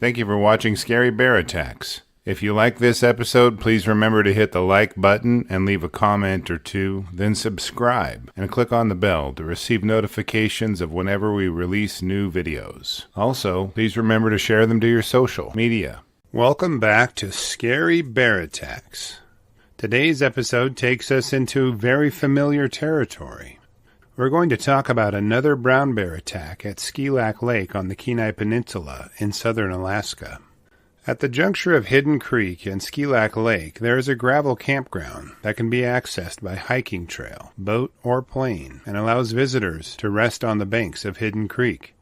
Thank you for watching Scary Bear Attacks. If you like this episode, please remember to hit the like button and leave a comment or two, then subscribe and click on the bell to receive notifications of whenever we release new videos. Also, please remember to share them to your social media. Welcome back to Scary Bear Attacks. Today's episode takes us into very familiar territory. We're going to talk about another brown bear attack at Skilak Lake on the Kenai Peninsula in southern Alaska. At the juncture of Hidden Creek and Skilak Lake, there is a gravel campground that can be accessed by hiking trail, boat, or plane, and allows visitors to rest on the banks of Hidden Creek.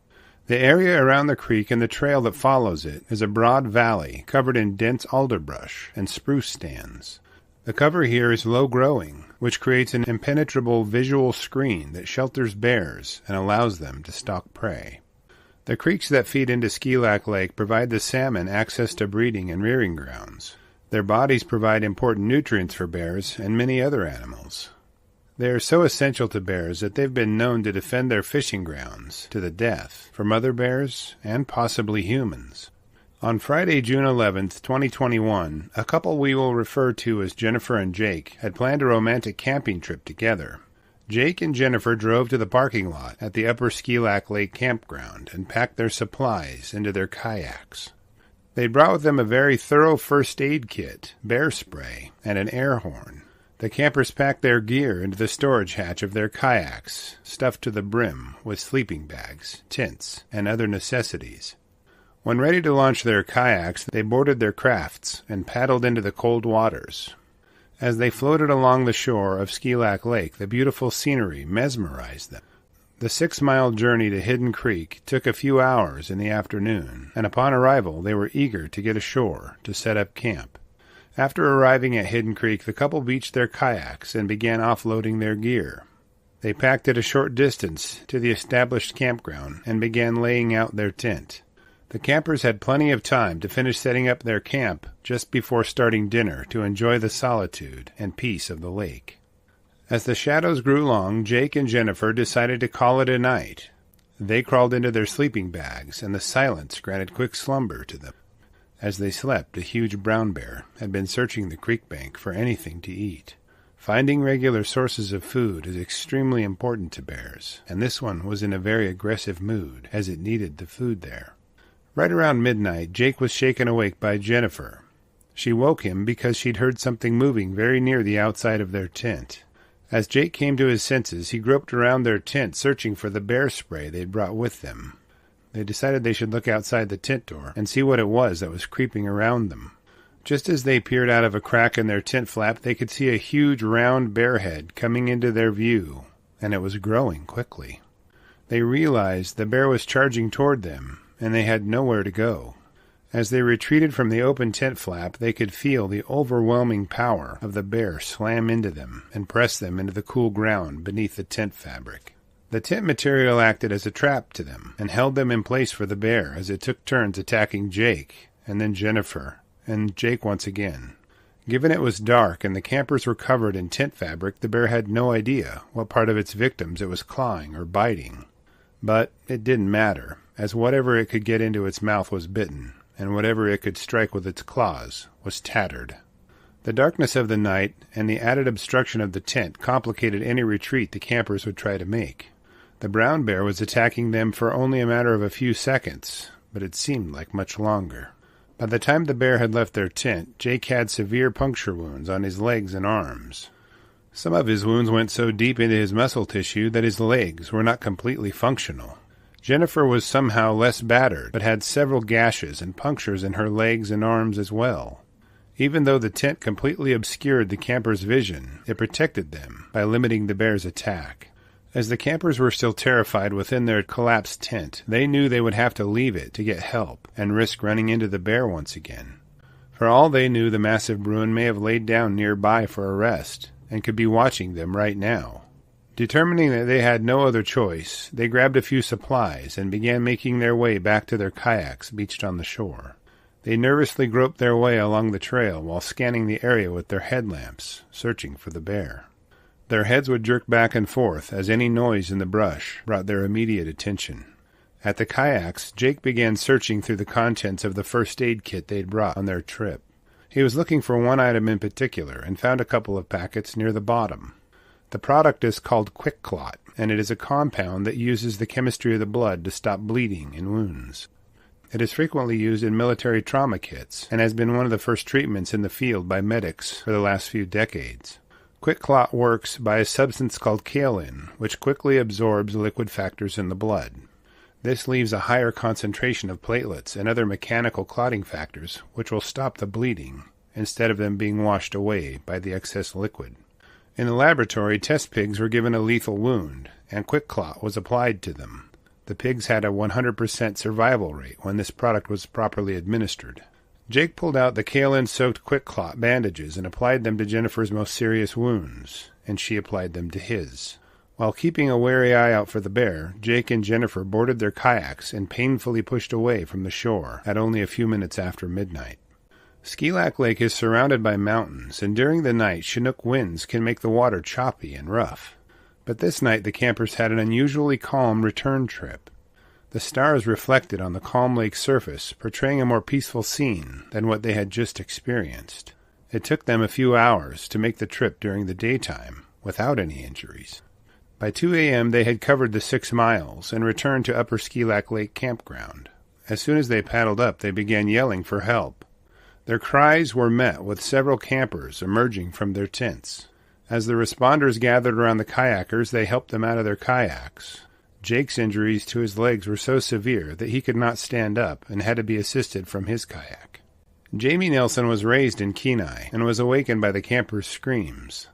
The area around the creek and the trail that follows it is a broad valley covered in dense alderbrush and spruce stands. The cover here is low-growing, which creates an impenetrable visual screen that shelters bears and allows them to stalk prey. The creeks that feed into Skilak Lake provide the salmon access to breeding and rearing grounds. Their bodies provide important nutrients for bears and many other animals. They are so essential to bears that they've been known to defend their fishing grounds to the death from other bears and possibly humans. On Friday, June 11th, 2021, a couple we will refer to as Jennifer and Jake had planned a romantic camping trip together. Jake and Jennifer drove to the parking lot at the Upper Skilak Lake campground and packed their supplies into their kayaks. They brought with them a very thorough first aid kit, bear spray, and an air horn. The campers packed their gear into the storage hatch of their kayaks, stuffed to the brim with sleeping bags, tents, and other necessities. When ready to launch their kayaks, they boarded their crafts and paddled into the cold waters. As they floated along the shore of Skilak Lake, the beautiful scenery mesmerized them. The 6-mile journey to Hidden Creek took a few hours in the afternoon, and upon arrival they were eager to get ashore to set up camp. After arriving at Hidden Creek, the couple beached their kayaks and began offloading their gear. They packed it a short distance to the established campground and began laying out their tent. The campers had plenty of time to finish setting up their camp just before starting dinner to enjoy the solitude and peace of the lake. As the shadows grew long, Jake and Jennifer decided to call it a night. They crawled into their sleeping bags, and the silence granted quick slumber to them. As they slept, a huge brown bear had been searching the creek bank for anything to eat. Finding regular sources of food is extremely important to bears, and this one was in a very aggressive mood as it needed the food there. Right around midnight, Jake was shaken awake by Jennifer. She woke him because she'd heard something moving very near the outside of their tent. As Jake came to his senses, he groped around their tent searching for the bear spray they'd brought with them. They decided they should look outside the tent door and see what it was that was creeping around them. Just as they peered out of a crack in their tent flap, they could see a huge round bear head coming into their view, and it was growing quickly. They realized the bear was charging toward them, and they had nowhere to go. As they retreated from the open tent flap, they could feel the overwhelming power of the bear slam into them and press them into the cool ground beneath the tent fabric. The tent material acted as a trap to them and held them in place for the bear as it took turns attacking Jake, and then Jennifer, and Jake once again. Given it was dark and the campers were covered in tent fabric, the bear had no idea what part of its victims it was clawing or biting. But it didn't matter, as whatever it could get into its mouth was bitten, and whatever it could strike with its claws was tattered. The darkness of the night and the added obstruction of the tent complicated any retreat the campers would try to make. The brown bear was attacking them for only a matter of a few seconds, but it seemed like much longer. By the time the bear had left their tent, Jake had severe puncture wounds on his legs and arms. Some of his wounds went so deep into his muscle tissue that his legs were not completely functional. Jennifer was somehow less battered, but had several gashes and punctures in her legs and arms as well. Even though the tent completely obscured the campers' vision, it protected them by limiting the bear's attack. As the campers were still terrified within their collapsed tent, they knew they would have to leave it to get help and risk running into the bear once again. For all they knew, the massive Bruin may have laid down nearby for a rest and could be watching them right now. Determining that they had no other choice, they grabbed a few supplies and began making their way back to their kayaks beached on the shore. They nervously groped their way along the trail while scanning the area with their headlamps, searching for the bear. Their heads would jerk back and forth as any noise in the brush brought their immediate attention. At the kayaks, Jake began searching through the contents of the first aid kit they'd brought on their trip. He was looking for one item in particular and found a couple of packets near the bottom. The product is called Quick Clot, and it is a compound that uses the chemistry of the blood to stop bleeding in wounds. It is frequently used in military trauma kits and has been one of the first treatments in the field by medics for the last few decades. Quick Clot works by a substance called kaolin, which quickly absorbs liquid factors in the blood. This leaves a higher concentration of platelets and other mechanical clotting factors, which will stop the bleeding, instead of them being washed away by the excess liquid. In the laboratory, test pigs were given a lethal wound, and Quick Clot was applied to them. The pigs had a 100% survival rate when this product was properly administered. Jake pulled out the kaolin-soaked Quick Clot bandages and applied them to Jennifer's most serious wounds, and she applied them to his. While keeping a wary eye out for the bear, Jake and Jennifer boarded their kayaks and painfully pushed away from the shore at only a few minutes after midnight. Skilac Lake is surrounded by mountains, and during the night Chinook winds can make the water choppy and rough. But this night the campers had an unusually calm return trip. The stars reflected on the calm lake surface, portraying a more peaceful scene than what they had just experienced. It took them a few hours to make the trip during the daytime, without any injuries. By 2 a.m. they had covered the 6 miles and returned to Upper Skilac Lake campground. As soon as they paddled up, they began yelling for help. Their cries were met with several campers emerging from their tents. As the responders gathered around the kayakers, they helped them out of their kayaks. Jake's injuries to his legs were so severe that he could not stand up and had to be assisted from his kayak. Jamie Nelson was raised in Kenai and was awakened by the campers' screams.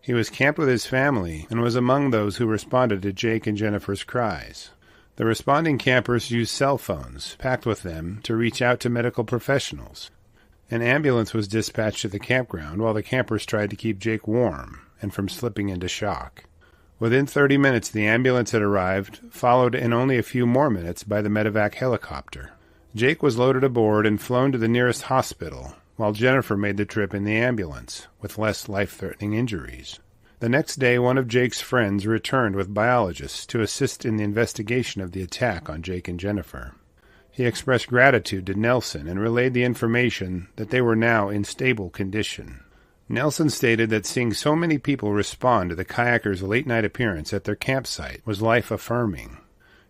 He was camped with his family and was among those who responded to Jake and Jennifer's cries. The responding campers used cell phones packed with them to reach out to medical professionals. An ambulance was dispatched to the campground while the campers tried to keep Jake warm and from slipping into shock. Within 30 minutes the ambulance had arrived, followed in only a few more minutes by the medevac helicopter. Jake was loaded aboard and flown to the nearest hospital, while Jennifer made the trip in the ambulance, with less life-threatening injuries. The next day, one of Jake's friends returned with biologists to assist in the investigation of the attack on Jake and Jennifer. He expressed gratitude to Nelson and relayed the information that they were now in stable condition. Nelson stated that seeing so many people respond to the kayakers' late-night appearance at their campsite was life-affirming.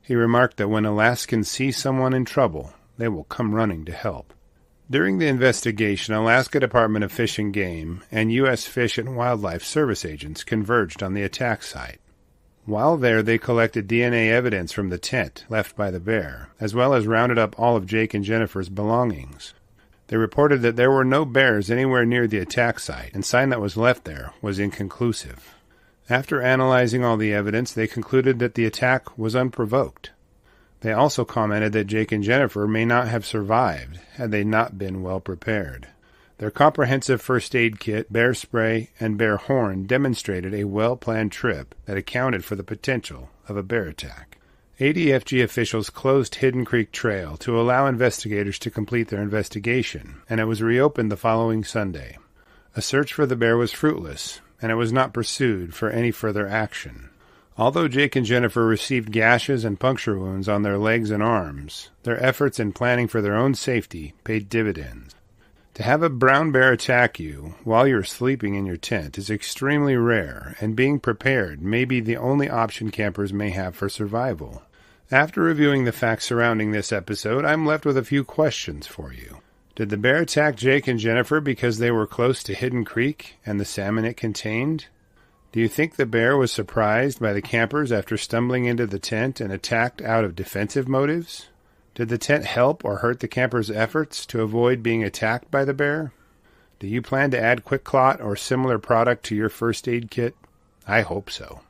He remarked that when Alaskans see someone in trouble, they will come running to help. During the investigation, Alaska Department of Fish and Game and U.S. Fish and Wildlife Service agents converged on the attack site. While there, they collected DNA evidence from the tent left by the bear, as well as rounded up all of Jake and Jennifer's belongings. They reported that there were no bears anywhere near the attack site, and sign that was left there was inconclusive. After analyzing all the evidence, they concluded that the attack was unprovoked. They also commented that Jake and Jennifer may not have survived had they not been well prepared. Their comprehensive first aid kit, bear spray, and bear horn demonstrated a well-planned trip that accounted for the potential of a bear attack. ADFG officials closed Hidden Creek Trail to allow investigators to complete their investigation, and it was reopened the following Sunday. A search for the bear was fruitless, and it was not pursued for any further action. Although Jake and Jennifer received gashes and puncture wounds on their legs and arms, their efforts in planning for their own safety paid dividends. To have a brown bear attack you while you're sleeping in your tent is extremely rare, and being prepared may be the only option campers may have for survival. After reviewing the facts surrounding this episode, I'm left with a few questions for you. Did the bear attack Jake and Jennifer because they were close to Hidden Creek and the salmon it contained? Do you think the bear was surprised by the campers after stumbling into the tent and attacked out of defensive motives? Did the tent help or hurt the campers' efforts to avoid being attacked by the bear? Do you plan to add Quick Clot or similar product to your first aid kit? I hope so.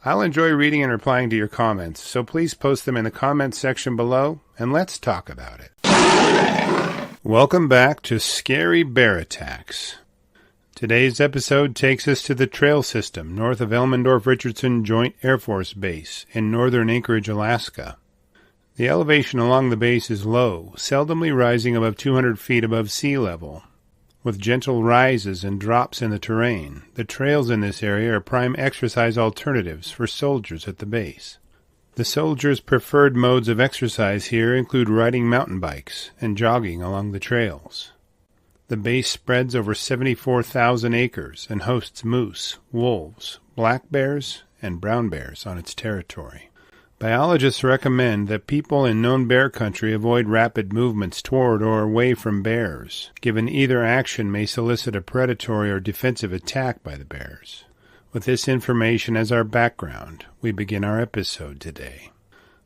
I'll enjoy reading and replying to your comments, so please post them in the comments section below, and let's talk about it. Welcome back to Scary Bear Attacks. Today's episode takes us to the trail system north of Elmendorf-Richardson Joint Air Force Base in northern Anchorage, Alaska. The elevation along the base is low, seldomly rising above 200 feet above sea level. With gentle rises and drops in the terrain, the trails in this area are prime exercise alternatives for soldiers at the base. The soldiers' preferred modes of exercise here include riding mountain bikes and jogging along the trails. The base spreads over 74,000 acres and hosts moose, wolves, black bears, and brown bears on its territory. Biologists recommend that people in known bear country avoid rapid movements toward or away from bears, given either action may solicit a predatory or defensive attack by the bears. With this information as our background, we begin our episode today.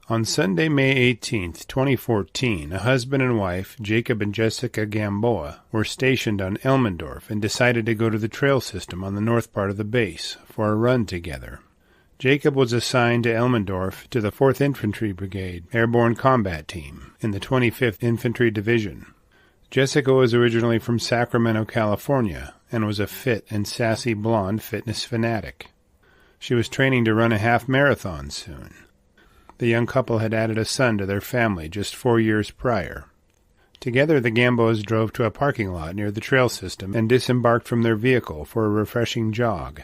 On Sunday, May 18, 2014, a husband and wife, Jacob and Jessica Gamboa, were stationed on Elmendorf and decided to go to the trail system on the north part of the base for a run together. Jacob was assigned to Elmendorf to the 4th Infantry Brigade Airborne Combat Team in the 25th Infantry Division. Jessica was originally from Sacramento, California, and was a fit and sassy blonde fitness fanatic. She was training to run a half marathon soon. The young couple had added a son to their family just 4 years prior. Together, the Gamboas drove to a parking lot near the trail system and disembarked from their vehicle for a refreshing jog.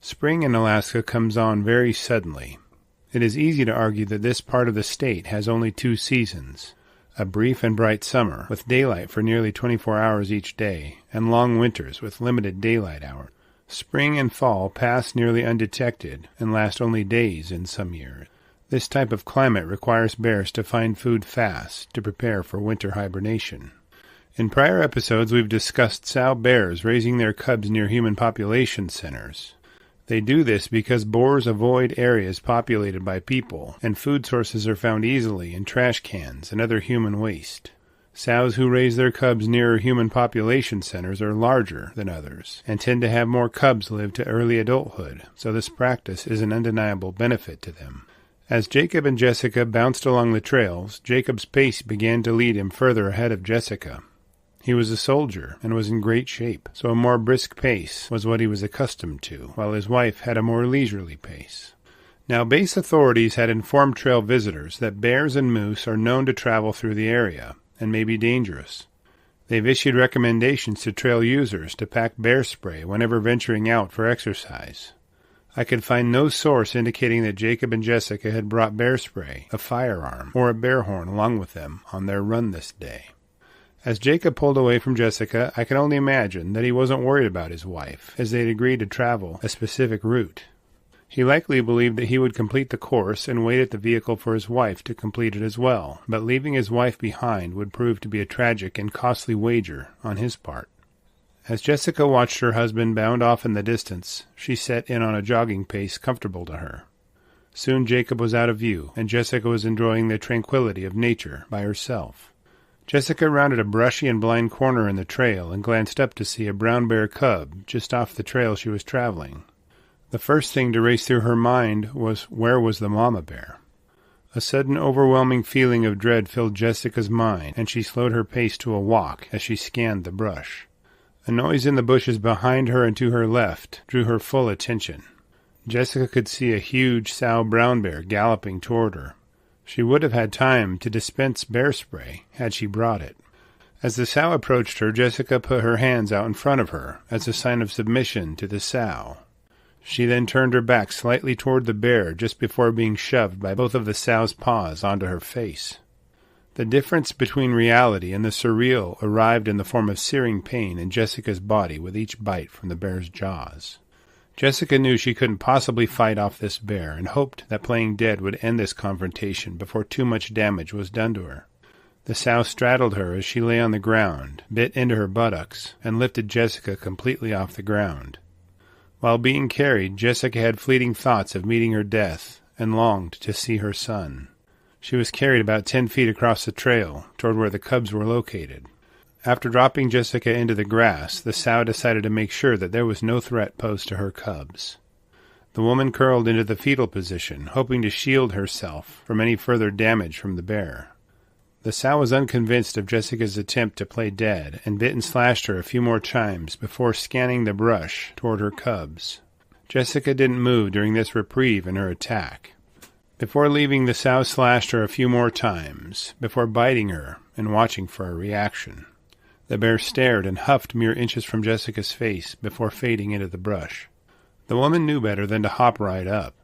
Spring in Alaska comes on very suddenly. It is easy to argue that this part of the state has only 2 seasons, a brief and bright summer with daylight for nearly 24 hours each day, and long winters with limited daylight hours. Spring and fall pass nearly undetected and last only days in some years. This type of climate requires bears to find food fast to prepare for winter hibernation. In prior episodes, we've discussed sow bears raising their cubs near human population centers. They do this because boars avoid areas populated by people, and food sources are found easily in trash cans and other human waste. Sows who raise their cubs nearer human population centers are larger than others, and tend to have more cubs live to early adulthood, so this practice is an undeniable benefit to them. As Jacob and Jessica bounced along the trails, Jacob's pace began to lead him further ahead of Jessica. He was a soldier and was in great shape, so a more brisk pace was what he was accustomed to, while his wife had a more leisurely pace. Now, base authorities had informed trail visitors that bears and moose are known to travel through the area and may be dangerous. They've issued recommendations to trail users to pack bear spray whenever venturing out for exercise. I could find no source indicating that Jacob and Jessica had brought bear spray, a firearm, or a bear horn along with them on their run this day. As Jacob pulled away from Jessica, I can only imagine that he wasn't worried about his wife, as they'd agreed to travel a specific route. He likely believed that he would complete the course and wait at the vehicle for his wife to complete it as well, but leaving his wife behind would prove to be a tragic and costly wager on his part. As Jessica watched her husband bound off in the distance, she set in on a jogging pace comfortable to her. Soon Jacob was out of view, and Jessica was enjoying the tranquility of nature by herself. Jessica rounded a brushy and blind corner in the trail and glanced up to see a brown bear cub just off the trail she was traveling. The first thing to race through her mind was, where was the mama bear? A sudden overwhelming feeling of dread filled Jessica's mind, and she slowed her pace to a walk as she scanned the brush. A noise in the bushes behind her and to her left drew her full attention. Jessica could see a huge sow brown bear galloping toward her. She would have had time to dispense bear spray had she brought it. As the sow approached her, Jessica put her hands out in front of her as a sign of submission to the sow. She then turned her back slightly toward the bear just before being shoved by both of the sow's paws onto her face. The difference between reality and the surreal arrived in the form of searing pain in Jessica's body with each bite from the bear's jaws. Jessica knew she couldn't possibly fight off this bear and hoped that playing dead would end this confrontation before too much damage was done to her. The sow straddled her as she lay on the ground, bit into her buttocks, and lifted Jessica completely off the ground. While being carried, Jessica had fleeting thoughts of meeting her death and longed to see her son. She was carried about 10 feet across the trail toward where the cubs were located. After dropping Jessica into the grass, the sow decided to make sure that there was no threat posed to her cubs. The woman curled into the fetal position, hoping to shield herself from any further damage from the bear. The sow was unconvinced of Jessica's attempt to play dead and bit and slashed her a few more times before scanning the brush toward her cubs. Jessica didn't move during this reprieve in her attack. Before leaving, the sow slashed her a few more times, before biting her and watching for a reaction. The bear stared and huffed mere inches from Jessica's face before fading into the brush. The woman knew better than to hop right up.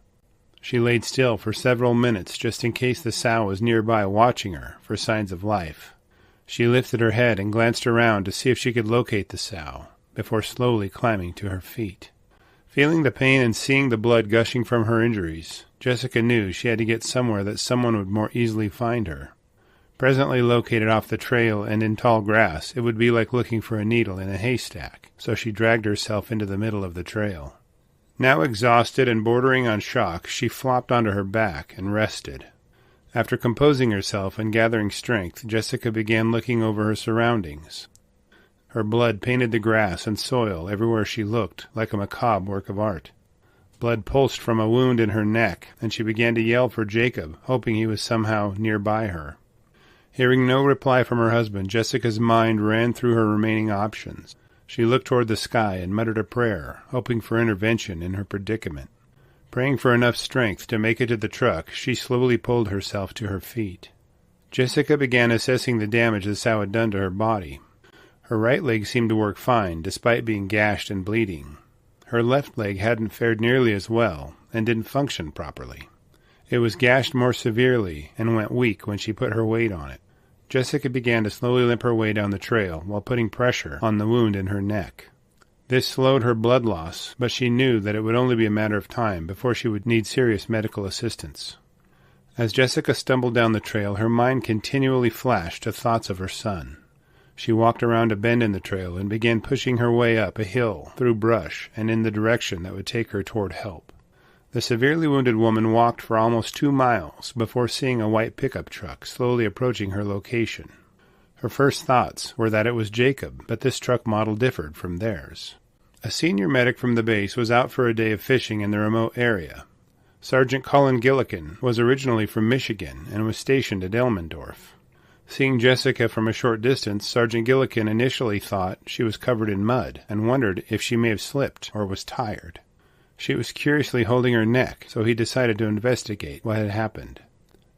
She laid still for several minutes just in case the sow was nearby watching her for signs of life. She lifted her head and glanced around to see if she could locate the sow, before slowly climbing to her feet. Feeling the pain and seeing the blood gushing from her injuries, Jessica knew she had to get somewhere that someone would more easily find her. Presently located off the trail and in tall grass, it would be like looking for a needle in a haystack, so she dragged herself into the middle of the trail. Now exhausted and bordering on shock, she flopped onto her back and rested. After composing herself and gathering strength, Jessica began looking over her surroundings. Her blood painted the grass and soil everywhere she looked like a macabre work of art. Blood pulsed from a wound in her neck, and she began to yell for Jacob, hoping he was somehow nearby her. Hearing no reply from her husband, Jessica's mind ran through her remaining options. She looked toward the sky and muttered a prayer, hoping for intervention in her predicament. Praying for enough strength to make it to the truck, she slowly pulled herself to her feet. Jessica began assessing the damage the sow had done to her body. Her right leg seemed to work fine, despite being gashed and bleeding. Her left leg hadn't fared nearly as well, and didn't function properly. It was gashed more severely, and went weak when she put her weight on it. Jessica began to slowly limp her way down the trail, while putting pressure on the wound in her neck. This slowed her blood loss, but she knew that it would only be a matter of time before she would need serious medical assistance. As Jessica stumbled down the trail, her mind continually flashed to thoughts of her son. She walked around a bend in the trail and began pushing her way up a hill, through brush, and in the direction that would take her toward help. The severely wounded woman walked for almost 2 miles before seeing a white pickup truck slowly approaching her location. Her first thoughts were that it was Jacob, but this truck model differed from theirs. A senior medic from the base was out for a day of fishing in the remote area. Sergeant Colin Gillikin was originally from Michigan and was stationed at Elmendorf. Seeing Jessica from a short distance, Sergeant Gillikin initially thought she was covered in mud and wondered if she may have slipped or was tired. She was curiously holding her neck, so he decided to investigate what had happened.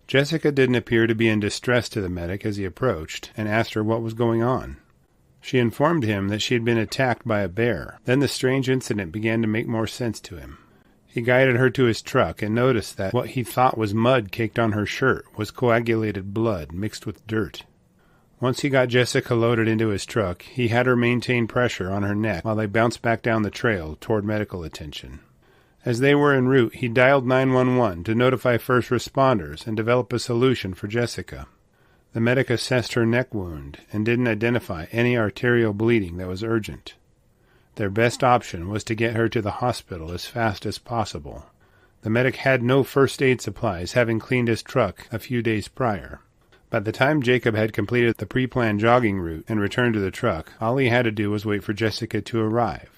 Jessica didn't appear to be in distress to the medic as he approached and asked her what was going on. She informed him that she had been attacked by a bear. Then the strange incident began to make more sense to him. He guided her to his truck and noticed that what he thought was mud caked on her shirt was coagulated blood mixed with dirt. Once he got Jessica loaded into his truck, he had her maintain pressure on her neck while they bounced back down the trail toward medical attention. As they were en route, he dialed 911 to notify first responders and develop a solution for Jessica. The medic assessed her neck wound and didn't identify any arterial bleeding that was urgent. Their best option was to get her to the hospital as fast as possible. The medic had no first aid supplies, having cleaned his truck a few days prior. By the time Jacob had completed the pre-planned jogging route and returned to the truck, all he had to do was wait for Jessica to arrive.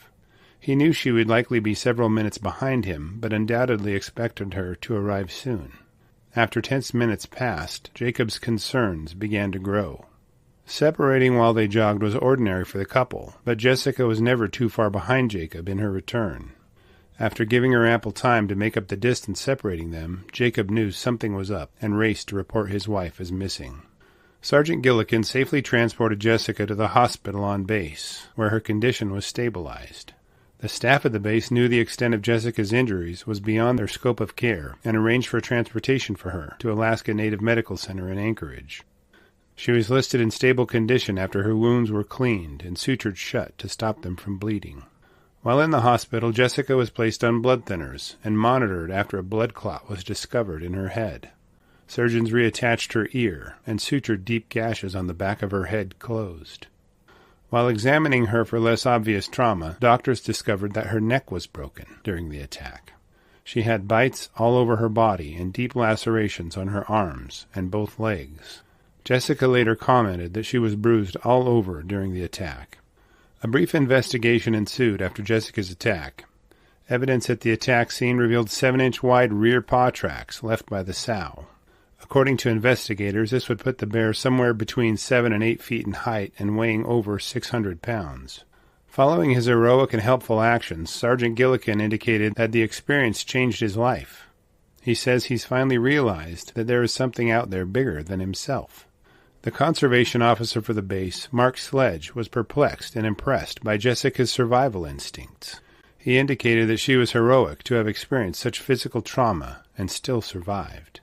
He knew she would likely be several minutes behind him, but undoubtedly expected her to arrive soon. After 10 minutes passed, Jacob's concerns began to grow. Separating while they jogged was ordinary for the couple, but Jessica was never too far behind Jacob in her return. After giving her ample time to make up the distance separating them, Jacob knew something was up and raced to report his wife as missing. Sergeant Gillikin safely transported Jessica to the hospital on base, where her condition was stabilized. The staff at the base knew the extent of Jessica's injuries was beyond their scope of care and arranged for transportation for her to Alaska Native Medical Center in Anchorage. She was listed in stable condition after her wounds were cleaned and sutured shut to stop them from bleeding. While in the hospital, Jessica was placed on blood thinners and monitored after a blood clot was discovered in her head. Surgeons reattached her ear and sutured deep gashes on the back of her head closed. While examining her for less obvious trauma, doctors discovered that her neck was broken during the attack. She had bites all over her body and deep lacerations on her arms and both legs. Jessica later commented that she was bruised all over during the attack. A brief investigation ensued after Jessica's attack. Evidence at the attack scene revealed 7-inch wide rear paw tracks left by the sow. According to investigators, this would put the bear somewhere between 7 and 8 feet in height and weighing over 600 pounds. Following his heroic and helpful actions, Sergeant Gillikin indicated that the experience changed his life. He says he's finally realized that there is something out there bigger than himself. The conservation officer for the base, Mark Sledge, was perplexed and impressed by Jessica's survival instincts. He indicated that she was heroic to have experienced such physical trauma and still survived.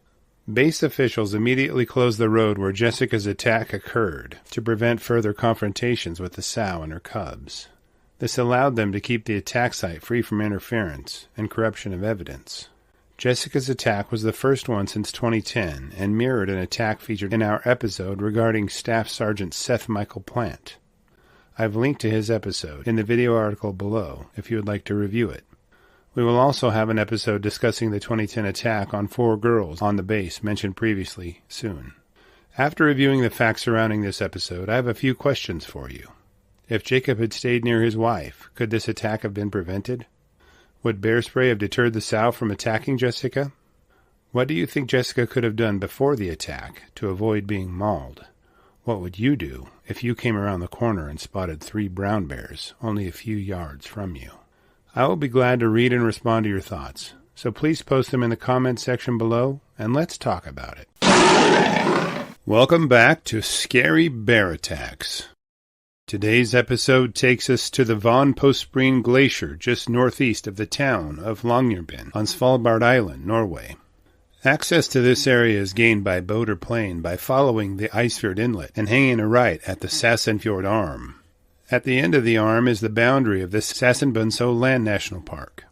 Base officials immediately closed the road where Jessica's attack occurred to prevent further confrontations with the sow and her cubs. This allowed them to keep the attack site free from interference and corruption of evidence. Jessica's attack was the first one since 2010 and mirrored an attack featured in our episode regarding Staff Sergeant Seth Michael Plant. I've linked to his episode in the video article below if you would like to review it. We will also have an episode discussing the 2010 attack on 4 girls on the base mentioned previously soon. After reviewing the facts surrounding this episode, I have a few questions for you. If Jacob had stayed near his wife, could this attack have been prevented? Would bear spray have deterred the sow from attacking Jessica? What do you think Jessica could have done before the attack to avoid being mauled? What would you do if you came around the corner and spotted 3 brown bears only a few yards from you? I will be glad to read and respond to your thoughts, so please post them in the comments section below, and let's talk about it. Welcome back to Scary Bear Attacks. Today's episode takes us to the Von Postbreen Glacier just northeast of the town of Longyearbyen on Svalbard Island, Norway. Access to this area is gained by boat or plane by following the Icefjord Inlet and hanging a right at the Sassenfjord Arm. At the end of the arm is the boundary of the Sassenbundsø Land National Park.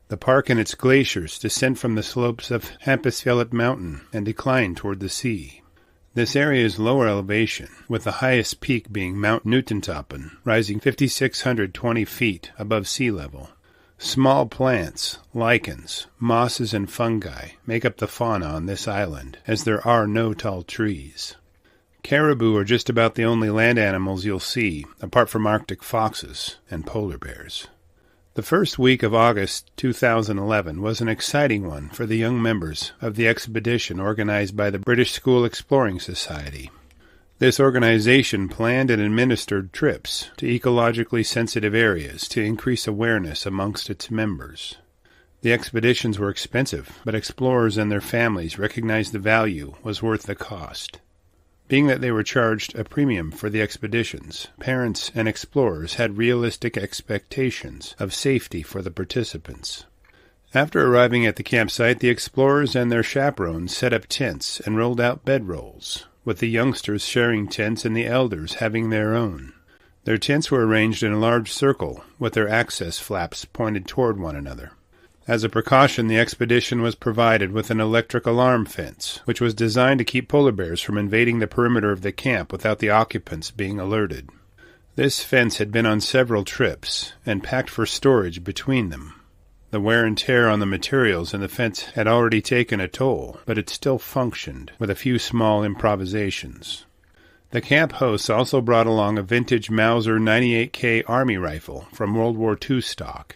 The park and its glaciers descend from the slopes of Hampesfjellet Mountain and decline toward the sea. This area is lower elevation, with the highest peak being Mount Newtontoppen, rising 5,620 feet above sea level. Small plants, lichens, mosses, and fungi make up the fauna on this island, as there are no tall trees. Caribou are just about the only land animals you'll see, apart from Arctic foxes and polar bears. The first week of August 2011 was an exciting one for the young members of the expedition organized by the British School Exploring Society. This organization planned and administered trips to ecologically sensitive areas to increase awareness amongst its members. The expeditions were expensive, but explorers and their families recognized the value was worth the cost. Being that they were charged a premium for the expeditions, parents and explorers had realistic expectations of safety for the participants. After arriving at the campsite, the explorers and their chaperones set up tents and rolled out bedrolls, with the youngsters sharing tents and the elders having their own. Their tents were arranged in a large circle, with their access flaps pointed toward one another. As a precaution, the expedition was provided with an electric alarm fence, which was designed to keep polar bears from invading the perimeter of the camp without the occupants being alerted. This fence had been on several trips, and packed for storage between them. The wear and tear on the materials in the fence had already taken a toll, but it still functioned, with a few small improvisations. The camp hosts also brought along a vintage Mauser 98K Army rifle from World War II stock.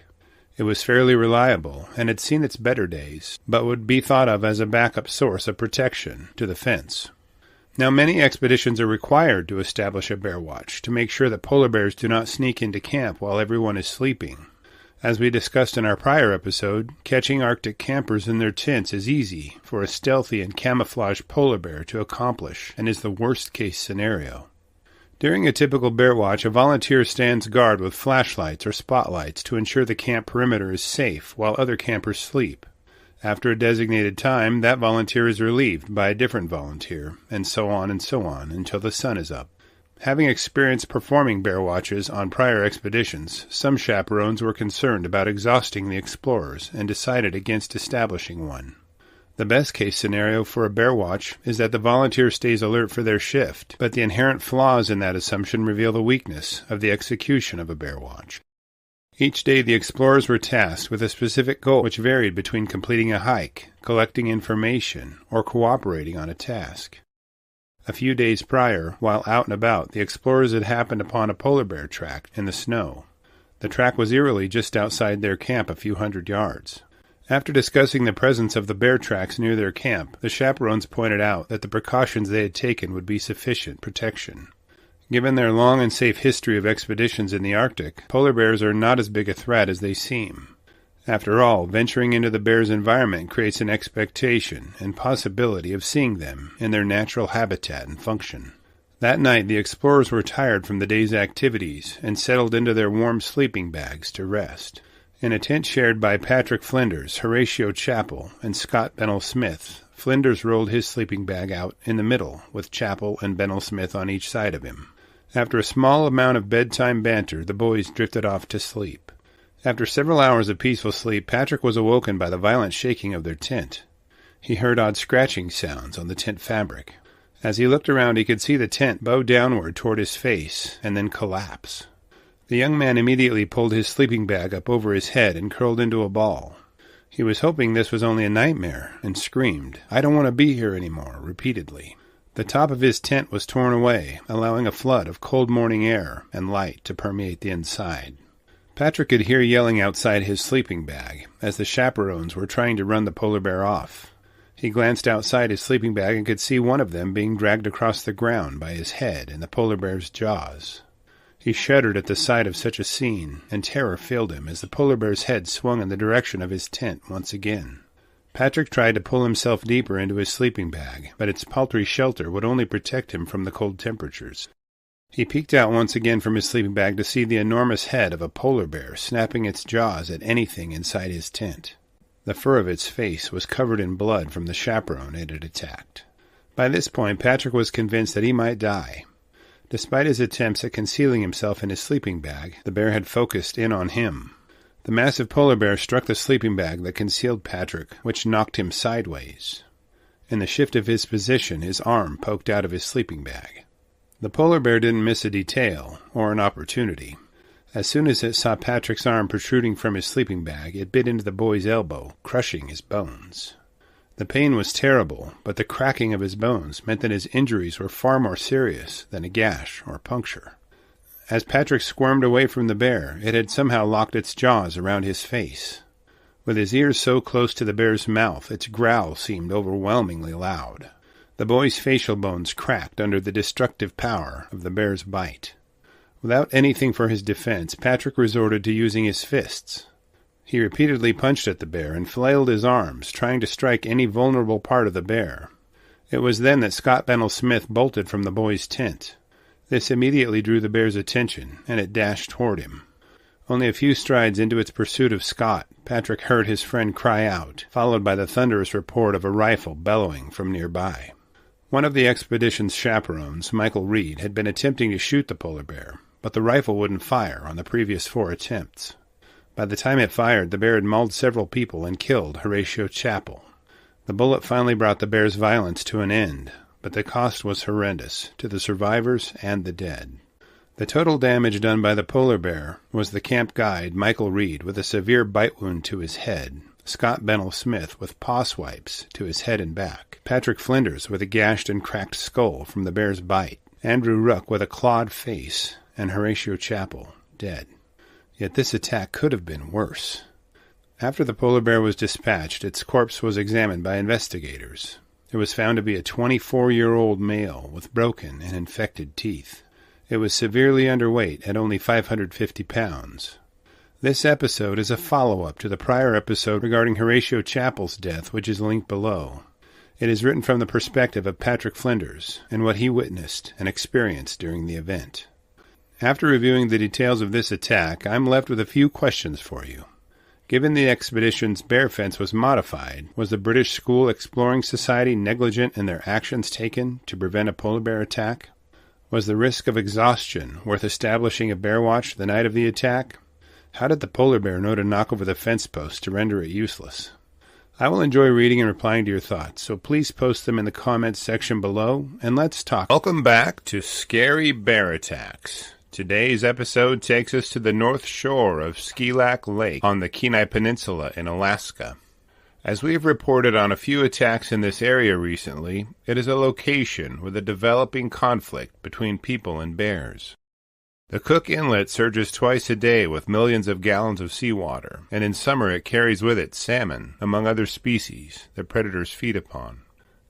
It was fairly reliable and had seen its better days, but would be thought of as a backup source of protection to the fence. Now, many expeditions are required to establish a bear watch to make sure that polar bears do not sneak into camp while everyone is sleeping. As we discussed in our prior episode, catching Arctic campers in their tents is easy for a stealthy and camouflaged polar bear to accomplish and is the worst-case scenario. During a typical bear watch, a volunteer stands guard with flashlights or spotlights to ensure the camp perimeter is safe while other campers sleep. After a designated time, that volunteer is relieved by a different volunteer, and so on until the sun is up. Having experience performing bear watches on prior expeditions, some chaperones were concerned about exhausting the explorers and decided against establishing one. The best-case scenario for a bear watch is that the volunteer stays alert for their shift, but the inherent flaws in that assumption reveal the weakness of the execution of a bear watch. Each day the explorers were tasked with a specific goal which varied between completing a hike, collecting information, or cooperating on a task. A few days prior, while out and about, the explorers had happened upon a polar bear track in the snow. The track was eerily just outside their camp a few hundred yards. After discussing the presence of the bear tracks near their camp, the chaperones pointed out that the precautions they had taken would be sufficient protection. Given their long and safe history of expeditions in the Arctic, polar bears are not as big a threat as they seem. After all, venturing into the bear's environment creates an expectation and possibility of seeing them in their natural habitat and function. That night, the explorers were tired from the day's activities and settled into their warm sleeping bags to rest. In a tent shared by Patrick Flinders, Horatio Chappell, and Scott Bennell Smith, Flinders rolled his sleeping bag out in the middle, with Chappell and Bennell Smith on each side of him. After a small amount of bedtime banter, the boys drifted off to sleep. After several hours of peaceful sleep, Patrick was awoken by the violent shaking of their tent. He heard odd scratching sounds on the tent fabric. As he looked around, he could see the tent bow downward toward his face and then collapse. The young man immediately pulled his sleeping bag up over his head and curled into a ball. He was hoping this was only a nightmare, and screamed, "I don't want to be here anymore," repeatedly. The top of his tent was torn away, allowing a flood of cold morning air and light to permeate the inside. Patrick could hear yelling outside his sleeping bag, as the chaperones were trying to run the polar bear off. He glanced outside his sleeping bag and could see one of them being dragged across the ground by his head in the polar bear's jaws. He shuddered at the sight of such a scene, and terror filled him as the polar bear's head swung in the direction of his tent once again. Patrick tried to pull himself deeper into his sleeping bag, but its paltry shelter would only protect him from the cold temperatures. He peeked out once again from his sleeping bag to see the enormous head of a polar bear snapping its jaws at anything inside his tent. The fur of its face was covered in blood from the chaperone it had attacked. By this point, Patrick was convinced that he might die. Despite his attempts at concealing himself in his sleeping bag, the bear had focused in on him. The massive polar bear struck the sleeping bag that concealed Patrick, which knocked him sideways. In the shift of his position, his arm poked out of his sleeping bag. The polar bear didn't miss a detail, or an opportunity. As soon as it saw Patrick's arm protruding from his sleeping bag, it bit into the boy's elbow, crushing his bones. The pain was terrible, but the cracking of his bones meant that his injuries were far more serious than a gash or puncture. As Patrick squirmed away from the bear, it had somehow locked its jaws around his face. With his ears so close to the bear's mouth, its growl seemed overwhelmingly loud. The boy's facial bones cracked under the destructive power of the bear's bite. Without anything for his defense, Patrick resorted to using his fists. He repeatedly punched at the bear and flailed his arms, trying to strike any vulnerable part of the bear. It was then that Scott Bennell Smith bolted from the boy's tent. This immediately drew the bear's attention, and it dashed toward him. Only a few strides into its pursuit of Scott, Patrick heard his friend cry out, followed by the thunderous report of a rifle bellowing from nearby. One of the expedition's chaperones, Michael Reed, had been attempting to shoot the polar bear, but the rifle wouldn't fire on the previous 4 attempts. By the time it fired, the bear had mauled several people and killed Horatio Chappell. The bullet finally brought the bear's violence to an end, but the cost was horrendous to the survivors and the dead. The total damage done by the polar bear was the camp guide, Michael Reed, with a severe bite wound to his head, Scott Bennell Smith with paw swipes to his head and back, Patrick Flinders with a gashed and cracked skull from the bear's bite, Andrew Ruck with a clawed face, and Horatio Chappell dead. Yet this attack could have been worse. After the polar bear was dispatched, its corpse was examined by investigators. It was found to be a 24-year-old male with broken and infected teeth. It was severely underweight at only 550 pounds. This episode is a follow-up to the prior episode regarding Horatio Chappell's death, which is linked below. It is written from the perspective of Patrick Flinders and what he witnessed and experienced during the event. After reviewing the details of this attack, I'm left with a few questions for you. Given the expedition's bear fence was modified, was the British School Exploring Society negligent in their actions taken to prevent a polar bear attack? Was the risk of exhaustion worth establishing a bear watch the night of the attack? How did the polar bear know to knock over the fence post to render it useless? I will enjoy reading and replying to your thoughts, so please post them in the comments section below, and let's talk. Welcome back to Scary Bear Attacks. Today's episode takes us to the north shore of Skilak Lake on the Kenai Peninsula in Alaska. As we have reported on a few attacks in this area recently, it is a location with a developing conflict between people and bears. The Cook Inlet surges twice a day with millions of gallons of seawater, and in summer it carries with it salmon, among other species, that predators feed upon.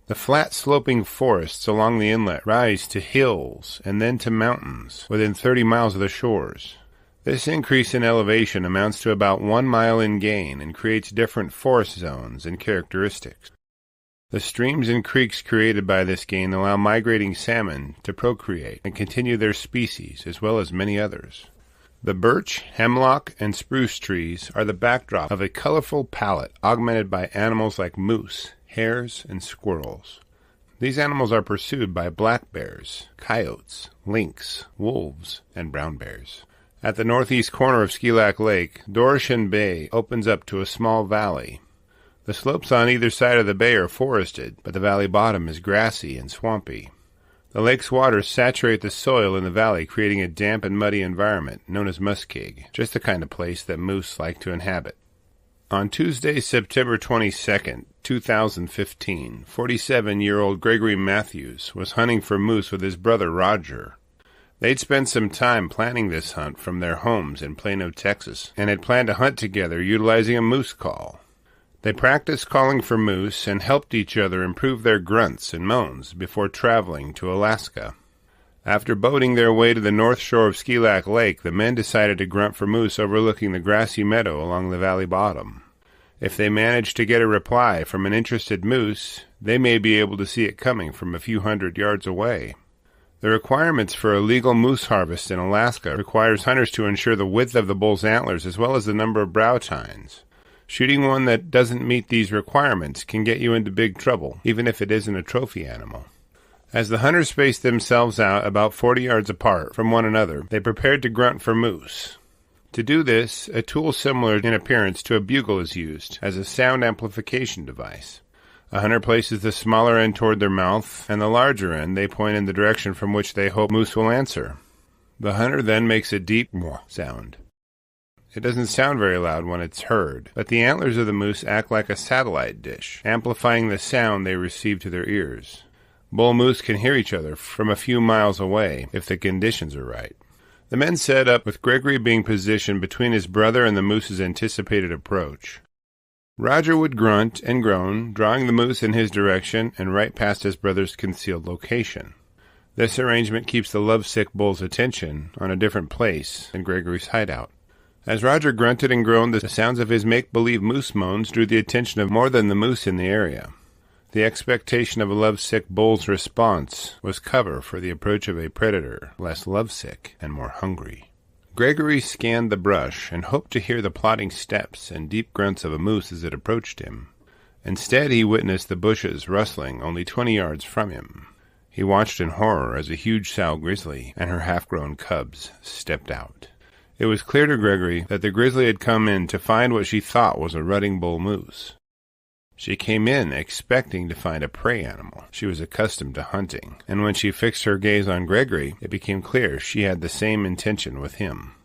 The flat sloping forests along the inlet rise to hills and then to mountains within 30 miles of the shores. This increase in elevation amounts to about 1 mile in gain and creates different forest zones and characteristics. The streams and creeks created by this gain allow migrating salmon to procreate and continue their species, as well as many others. The birch, hemlock, and spruce trees are the backdrop of a colorful palette augmented by animals like moose, hares, and squirrels. These animals are pursued by black bears, coyotes, lynx, wolves, and brown bears. At the northeast corner of Skilac Lake, Doroshen Bay opens up to a small valley. The slopes on either side of the bay are forested, but the valley bottom is grassy and swampy. The lake's waters saturate the soil in the valley, creating a damp and muddy environment known as muskeg, just the kind of place that moose like to inhabit. On Tuesday, September 22nd, 2015, 47-year-old Gregory Matthews was hunting for moose with his brother Roger. They'd spent some time planning this hunt from their homes in Plano, Texas, and had planned to hunt together utilizing a moose call. They practiced calling for moose and helped each other improve their grunts and moans before traveling to Alaska. After boating their way to the north shore of Skilac Lake, the men decided to grunt for moose overlooking the grassy meadow along the valley bottom. If they managed to get a reply from an interested moose, they may be able to see it coming from a few hundred yards away. The requirements for a legal moose harvest in Alaska requires hunters to ensure the width of the bull's antlers as well as the number of brow tines. Shooting one that doesn't meet these requirements can get you into big trouble, even if it isn't a trophy animal. As the hunters spaced themselves out about 40 yards apart from one another, they prepared to grunt for moose. To do this, a tool similar in appearance to a bugle is used as a sound amplification device. A hunter places the smaller end toward their mouth, and the larger end they point in the direction from which they hope moose will answer. The hunter then makes a deep sound. It doesn't sound very loud when it's heard, but the antlers of the moose act like a satellite dish, amplifying the sound they receive to their ears. Bull moose can hear each other from a few miles away if the conditions are right. The men set up with Gregory being positioned between his brother and the moose's anticipated approach. Roger would grunt and groan, drawing the moose in his direction and right past his brother's concealed location. This arrangement keeps the lovesick bull's attention on a different place than Gregory's hideout. As Roger grunted and groaned, the sounds of his make-believe moose moans drew the attention of more than the moose in the area. The expectation of a lovesick bull's response was cover for the approach of a predator, less lovesick and more hungry. Gregory scanned the brush and hoped to hear the plodding steps and deep grunts of a moose as it approached him. Instead, he witnessed the bushes rustling only 20 yards from him. He watched in horror as a huge sow grizzly and her half-grown cubs stepped out. It was clear to Gregory that the grizzly had come in to find what she thought was a rutting bull moose. She came in expecting to find a prey animal. She was accustomed to hunting, and when she fixed her gaze on Gregory, it became clear she had the same intention with him.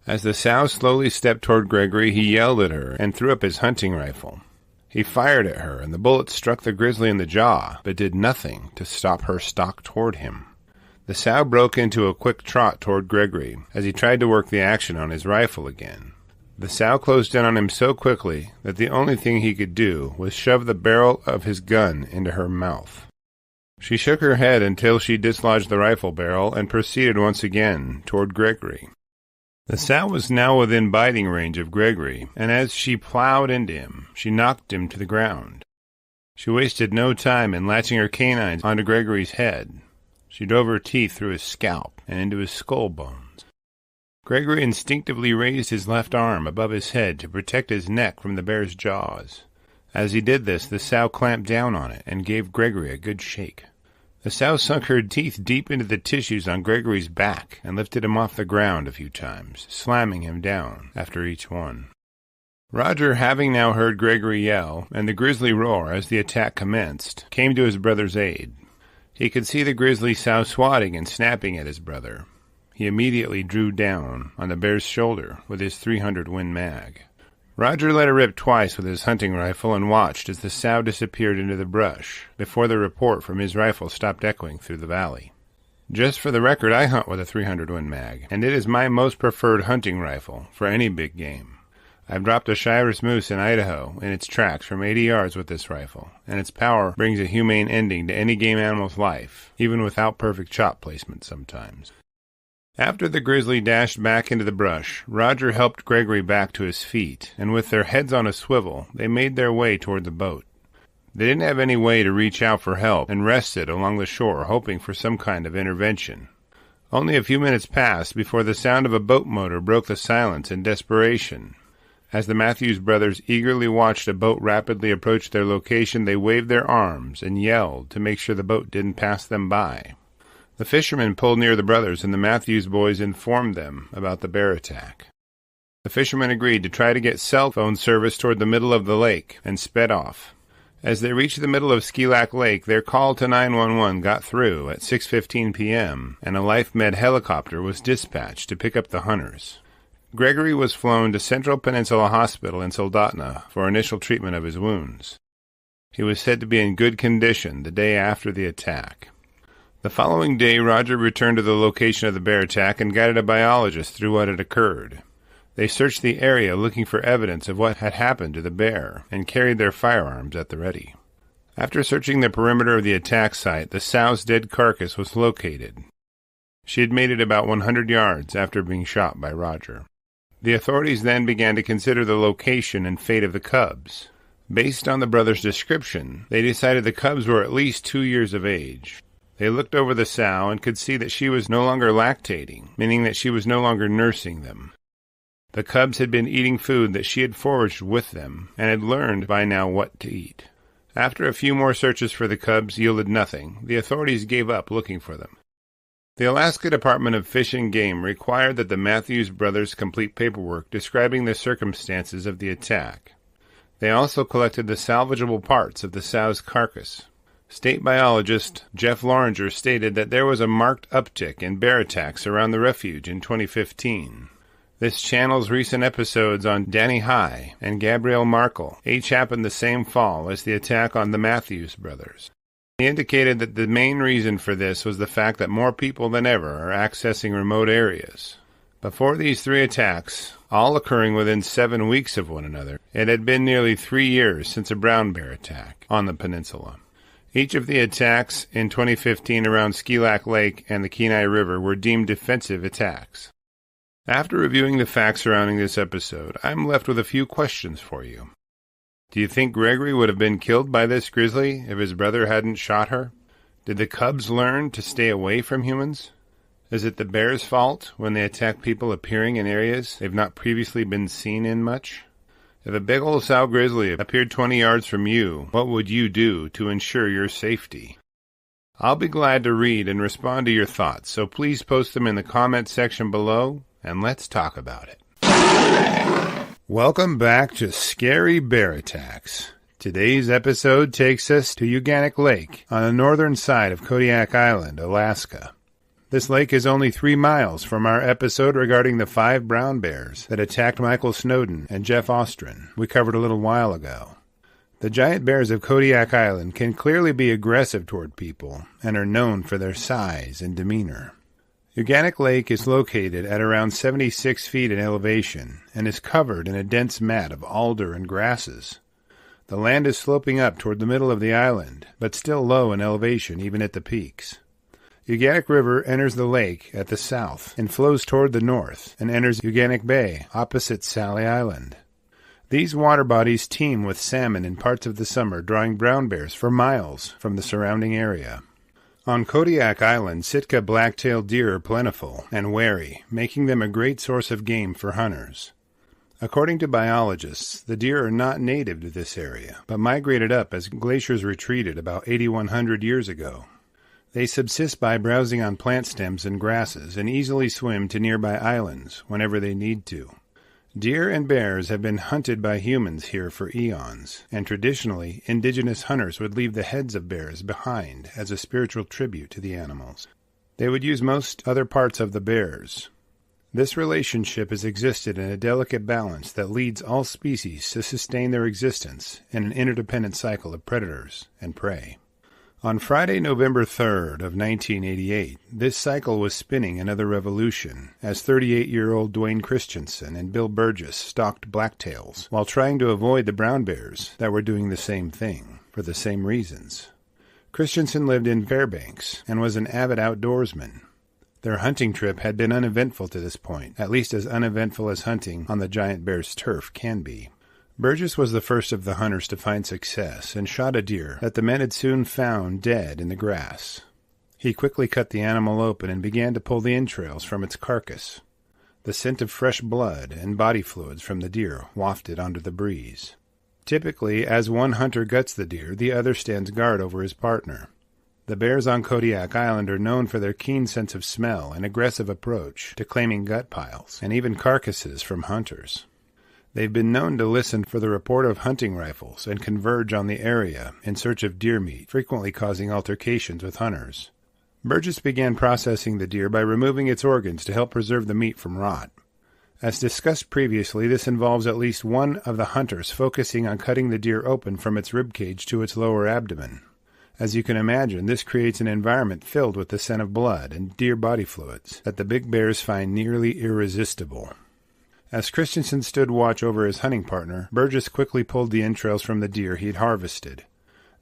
As the sow slowly stepped toward Gregory, he yelled at her and threw up his hunting rifle. He fired at her, and the bullet struck the grizzly in the jaw, but did nothing to stop her stalk toward him. The sow broke into a quick trot toward Gregory as he tried to work the action on his rifle again. The sow closed in on him so quickly that the only thing he could do was shove the barrel of his gun into her mouth. She shook her head until she dislodged the rifle barrel and proceeded once again toward Gregory. The sow was now within biting range of Gregory, and as she plowed into him, she knocked him to the ground. She wasted no time in latching her canines onto Gregory's head. She drove her teeth through his scalp and into his skull bones. Gregory instinctively raised his left arm above his head to protect his neck from the bear's jaws. As he did this, the sow clamped down on it and gave Gregory a good shake. The sow sunk her teeth deep into the tissues on Gregory's back and lifted him off the ground a few times, slamming him down after each one. Roger, having now heard Gregory yell and the grizzly roar as the attack commenced, came to his brother's aid. He could see the grizzly sow swatting and snapping at his brother. He immediately drew down on the bear's shoulder with his .300 Win Mag. Roger let it rip twice with his hunting rifle and watched as the sow disappeared into the brush before the report from his rifle stopped echoing through the valley. Just for the record, I hunt with a .300 Win Mag, and it is my most preferred hunting rifle for any big game. I've dropped a Shiras moose in Idaho in its tracks from 80 yards with this rifle, and its power brings a humane ending to any game animal's life, even without perfect shot placement sometimes. After the grizzly dashed back into the brush, Roger helped Gregory back to his feet, and with their heads on a swivel, they made their way toward the boat. They didn't have any way to reach out for help and rested along the shore hoping for some kind of intervention. Only a few minutes passed before the sound of a boat motor broke the silence in desperation. As the Matthews brothers eagerly watched a boat rapidly approach their location, they waved their arms and yelled to make sure the boat didn't pass them by. The fishermen pulled near the brothers, and the Matthews boys informed them about the bear attack. The fishermen agreed to try to get cell phone service toward the middle of the lake and sped off. As they reached the middle of Skilac Lake, their call to 911 got through at 6:15 p.m., and a Life Med helicopter was dispatched to pick up the hunters. Gregory was flown to Central Peninsula Hospital in Soldotna for initial treatment of his wounds. He was said to be in good condition the day after the attack. The following day, Roger returned to the location of the bear attack and guided a biologist through what had occurred. They searched the area looking for evidence of what had happened to the bear and carried their firearms at the ready. After searching the perimeter of the attack site, the sow's dead carcass was located. She had made it about 100 yards after being shot by Roger. The authorities then began to consider the location and fate of the cubs. Based on the brothers' description, they decided the cubs were at least 2 years of age. They looked over the sow and could see that she was no longer lactating, meaning that she was no longer nursing them. The cubs had been eating food that she had foraged with them, and had learned by now what to eat. After a few more searches for the cubs yielded nothing, the authorities gave up looking for them. The Alaska Department of Fish and Game required that the Matthews brothers complete paperwork describing the circumstances of the attack. They also collected the salvageable parts of the sow's carcass. State biologist Jeff Loringer stated that there was a marked uptick in bear attacks around the refuge in 2015. This channels recent episodes on Danny High and Gabrielle Markle, each happened the same fall as the attack on the Matthews brothers. He indicated that the main reason for this was the fact that more people than ever are accessing remote areas. Before these 3 attacks, all occurring within 7 weeks of one another, it had been nearly 3 years since a brown bear attack on the peninsula. Each of the attacks in 2015 around Skilac Lake and the Kenai River were deemed defensive attacks. After reviewing the facts surrounding this episode, I'm left with a few questions for you. Do you think Gregory would have been killed by this grizzly if his brother hadn't shot her? Did the cubs learn to stay away from humans? Is it the bear's fault when they attack people appearing in areas they've not previously been seen in much? If a big old sow grizzly appeared 20 yards from you, what would you do to ensure your safety? I'll be glad to read and respond to your thoughts, so please post them in the comment section below, and let's talk about it. Welcome back to Scary Bear Attacks. Today's episode takes us to Uganic Lake on the northern side of Kodiak Island, Alaska. This lake is only 3 miles from our episode regarding the 5 brown bears that attacked Michael Snowden and Jeff Ostrin we covered a little while ago. The giant bears of Kodiak Island can clearly be aggressive toward people and are known for their size and demeanor. Uganic Lake is located at around 76 feet in elevation and is covered in a dense mat of alder and grasses. The land is sloping up toward the middle of the island, but still low in elevation even at the peaks. Uganic River enters the lake at the south and flows toward the north and enters Uganic Bay opposite Sally Island. These water bodies teem with salmon in parts of the summer, drawing brown bears for miles from the surrounding area. On Kodiak Island, Sitka black-tailed deer are plentiful and wary, making them a great source of game for hunters. According to biologists, the deer are not native to this area, but migrated up as glaciers retreated about 8,100 years ago. They subsist by browsing on plant stems and grasses and easily swim to nearby islands whenever they need to. Deer and bears have been hunted by humans here for eons, and traditionally, indigenous hunters would leave the heads of bears behind as a spiritual tribute to the animals. They would use most other parts of the bears. This relationship has existed in a delicate balance that leads all species to sustain their existence in an interdependent cycle of predators and prey. On Friday, November 3rd of 1988, this cycle was spinning another revolution as 38-year-old Dwayne Christensen and Bill Burgess stalked blacktails while trying to avoid the brown bears that were doing the same thing for the same reasons. Christensen lived in Fairbanks and was an avid outdoorsman. Their hunting trip had been uneventful to this point, at least as uneventful as hunting on the giant bear's turf can be. Burgess was the first of the hunters to find success and shot a deer that the men had soon found dead in the grass. He quickly cut the animal open and began to pull the entrails from its carcass. The scent of fresh blood and body fluids from the deer wafted onto the breeze. Typically, as one hunter guts the deer, the other stands guard over his partner. The bears on Kodiak Island are known for their keen sense of smell and aggressive approach to claiming gut piles and even carcasses from hunters. They've been known to listen for the report of hunting rifles and converge on the area in search of deer meat, frequently causing altercations with hunters. Burgess began processing the deer by removing its organs to help preserve the meat from rot. As discussed previously, this involves at least one of the hunters focusing on cutting the deer open from its ribcage to its lower abdomen. As you can imagine, this creates an environment filled with the scent of blood and deer body fluids that the big bears find nearly irresistible. As Christensen stood watch over his hunting partner, Burgess quickly pulled the entrails from the deer he'd harvested.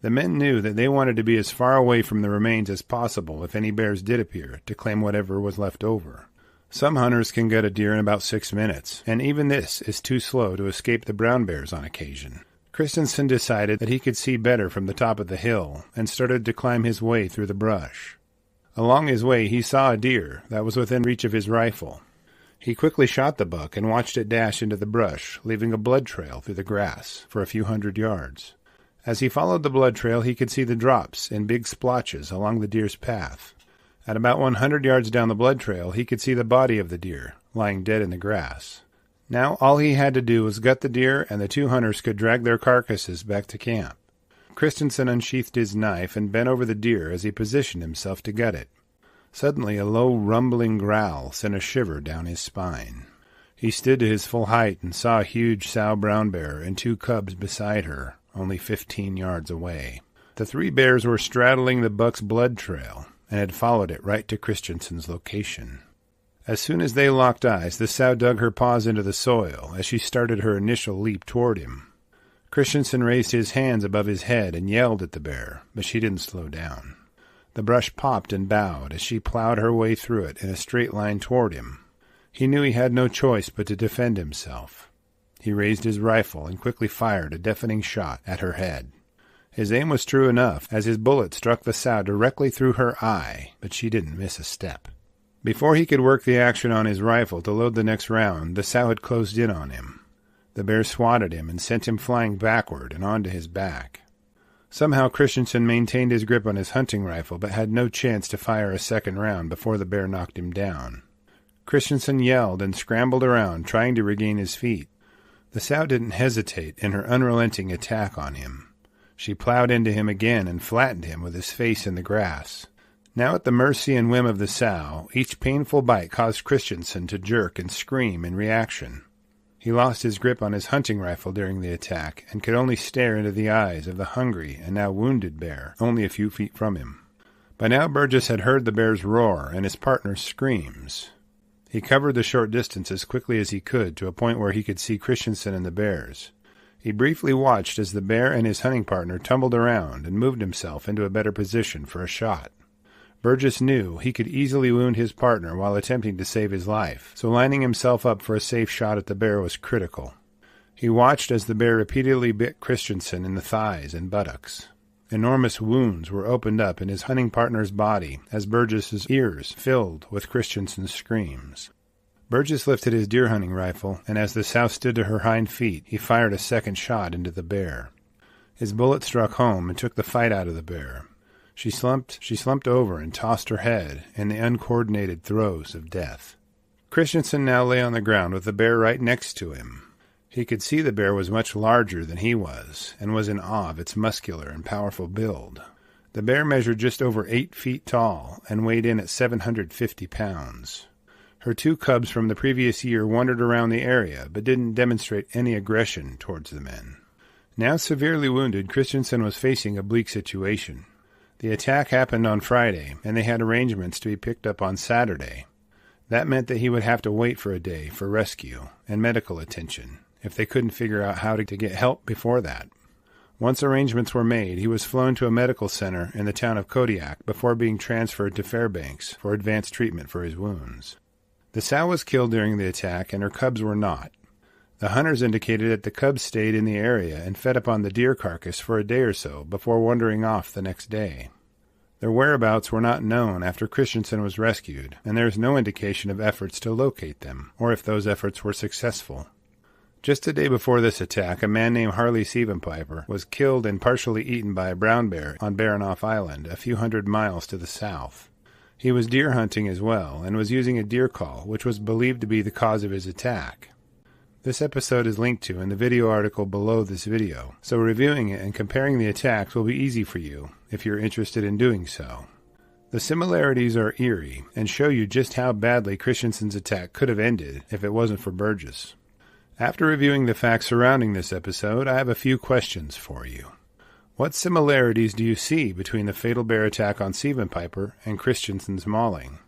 The men knew that they wanted to be as far away from the remains as possible if any bears did appear, to claim whatever was left over. Some hunters can gut a deer in about 6 minutes, and even this is too slow to escape the brown bears on occasion. Christensen decided that he could see better from the top of the hill, and started to climb his way through the brush. Along his way he saw a deer that was within reach of his rifle. He quickly shot the buck and watched it dash into the brush, leaving a blood trail through the grass for a few hundred yards. As he followed the blood trail, he could see the drops in big splotches along the deer's path. At about 100 yards down the blood trail, he could see the body of the deer, lying dead in the grass. Now all he had to do was gut the deer, and the two hunters could drag their carcasses back to camp. Christensen unsheathed his knife and bent over the deer as he positioned himself to gut it. Suddenly a low, rumbling growl sent a shiver down his spine. He stood to his full height and saw a huge sow brown bear and 2 cubs beside her, only 15 yards away. The 3 bears were straddling the buck's blood trail and had followed it right to Christensen's location. As soon as they locked eyes, the sow dug her paws into the soil as she started her initial leap toward him. Christensen raised his hands above his head and yelled at the bear, but she didn't slow down. The brush popped and bowed as she plowed her way through it in a straight line toward him. He knew he had no choice but to defend himself. He raised his rifle and quickly fired a deafening shot at her head. His aim was true enough, as his bullet struck the sow directly through her eye, but she didn't miss a step. Before he could work the action on his rifle to load the next round, the sow had closed in on him. The bear swatted him and sent him flying backward and onto his back. Somehow Christensen maintained his grip on his hunting rifle, but had no chance to fire a second round before the bear knocked him down. Christensen yelled and scrambled around, trying to regain his feet. The sow didn't hesitate in her unrelenting attack on him. She plowed into him again and flattened him with his face in the grass. Now at the mercy and whim of the sow, each painful bite caused Christensen to jerk and scream in reaction. He lost his grip on his hunting rifle during the attack and could only stare into the eyes of the hungry and now wounded bear only a few feet from him. By now Burgess had heard the bear's roar and his partner's screams. He covered the short distance as quickly as he could to a point where he could see Christensen and the bears. He briefly watched as the bear and his hunting partner tumbled around and moved himself into a better position for a shot. Burgess knew he could easily wound his partner while attempting to save his life, so lining himself up for a safe shot at the bear was critical. He watched as the bear repeatedly bit Christensen in the thighs and buttocks. Enormous wounds were opened up in his hunting partner's body as Burgess's ears filled with Christensen's screams. Burgess lifted his deer hunting rifle, and as the sow stood to her hind feet, he fired a second shot into the bear. His bullet struck home and took the fight out of the bear. She slumped over and tossed her head in the uncoordinated throes of death. Christensen now lay on the ground with the bear right next to him. He could see the bear was much larger than he was, and was in awe of its muscular and powerful build. The bear measured just over 8 feet tall and weighed in at 750 pounds. Her 2 cubs from the previous year wandered around the area, but didn't demonstrate any aggression towards the men. Now severely wounded, Christensen was facing a bleak situation. The attack happened on Friday, and they had arrangements to be picked up on Saturday. That meant that he would have to wait for a day for rescue and medical attention if they couldn't figure out how to get help before that. Once arrangements were made, he was flown to a medical center in the town of Kodiak before being transferred to Fairbanks for advanced treatment for his wounds. The sow was killed during the attack, and her cubs were not. The hunters indicated that the cubs stayed in the area and fed upon the deer carcass for a day or so before wandering off the next day. Their whereabouts were not known after Christensen was rescued, and there is no indication of efforts to locate them, or if those efforts were successful. Just a day before this attack, a man named Harley Siebenpiper was killed and partially eaten by a brown bear on Baranof Island, a few hundred miles to the south. He was deer hunting as well, and was using a deer call, which was believed to be the cause of his attack. This episode is linked to in the video article below this video, so reviewing it and comparing the attacks will be easy for you, if you're interested in doing so. The similarities are eerie, and show you just how badly Christensen's attack could have ended if it wasn't for Burgess. After reviewing the facts surrounding this episode, I have a few questions for you. What similarities do you see between the fatal bear attack on Siebenpiper and Christensen's mauling?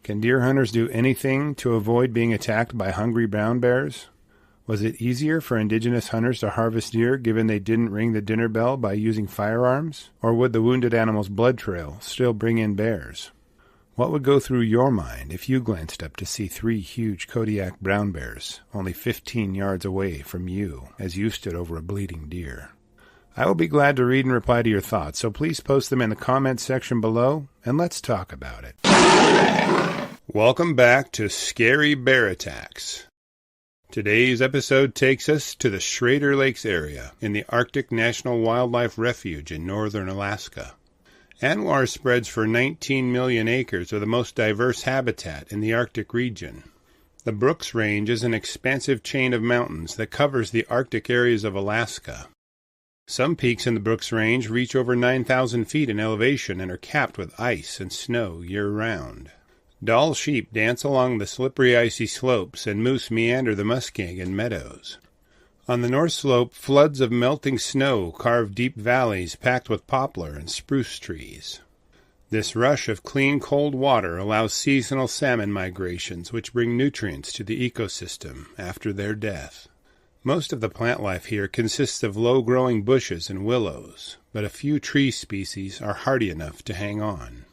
Can deer hunters do anything to avoid being attacked by hungry brown bears? Was it easier for indigenous hunters to harvest deer given they didn't ring the dinner bell by using firearms? Or would the wounded animal's blood trail still bring in bears? What would go through your mind if you glanced up to see 3 huge Kodiak brown bears only 15 yards away from you as you stood over a bleeding deer? I will be glad to read and reply to your thoughts, so please post them in the comments section below, and let's talk about it. Welcome back to Scary Bear Attacks. Today's episode takes us to the Schrader Lakes area in the Arctic National Wildlife Refuge in northern Alaska. ANWR spreads for 19 million acres of the most diverse habitat in the Arctic region. The Brooks Range is an expansive chain of mountains that covers the Arctic areas of Alaska. Some peaks in the Brooks Range reach over 9,000 feet in elevation and are capped with ice and snow year-round. Dall sheep dance along the slippery icy slopes, and moose meander the Muskegon meadows. On the north slope, floods of melting snow carve deep valleys packed with poplar and spruce trees. This rush of clean, cold water allows seasonal salmon migrations, which bring nutrients to the ecosystem after their death. Most of the plant life here consists of low-growing bushes and willows, but a few tree species are hardy enough to hang on.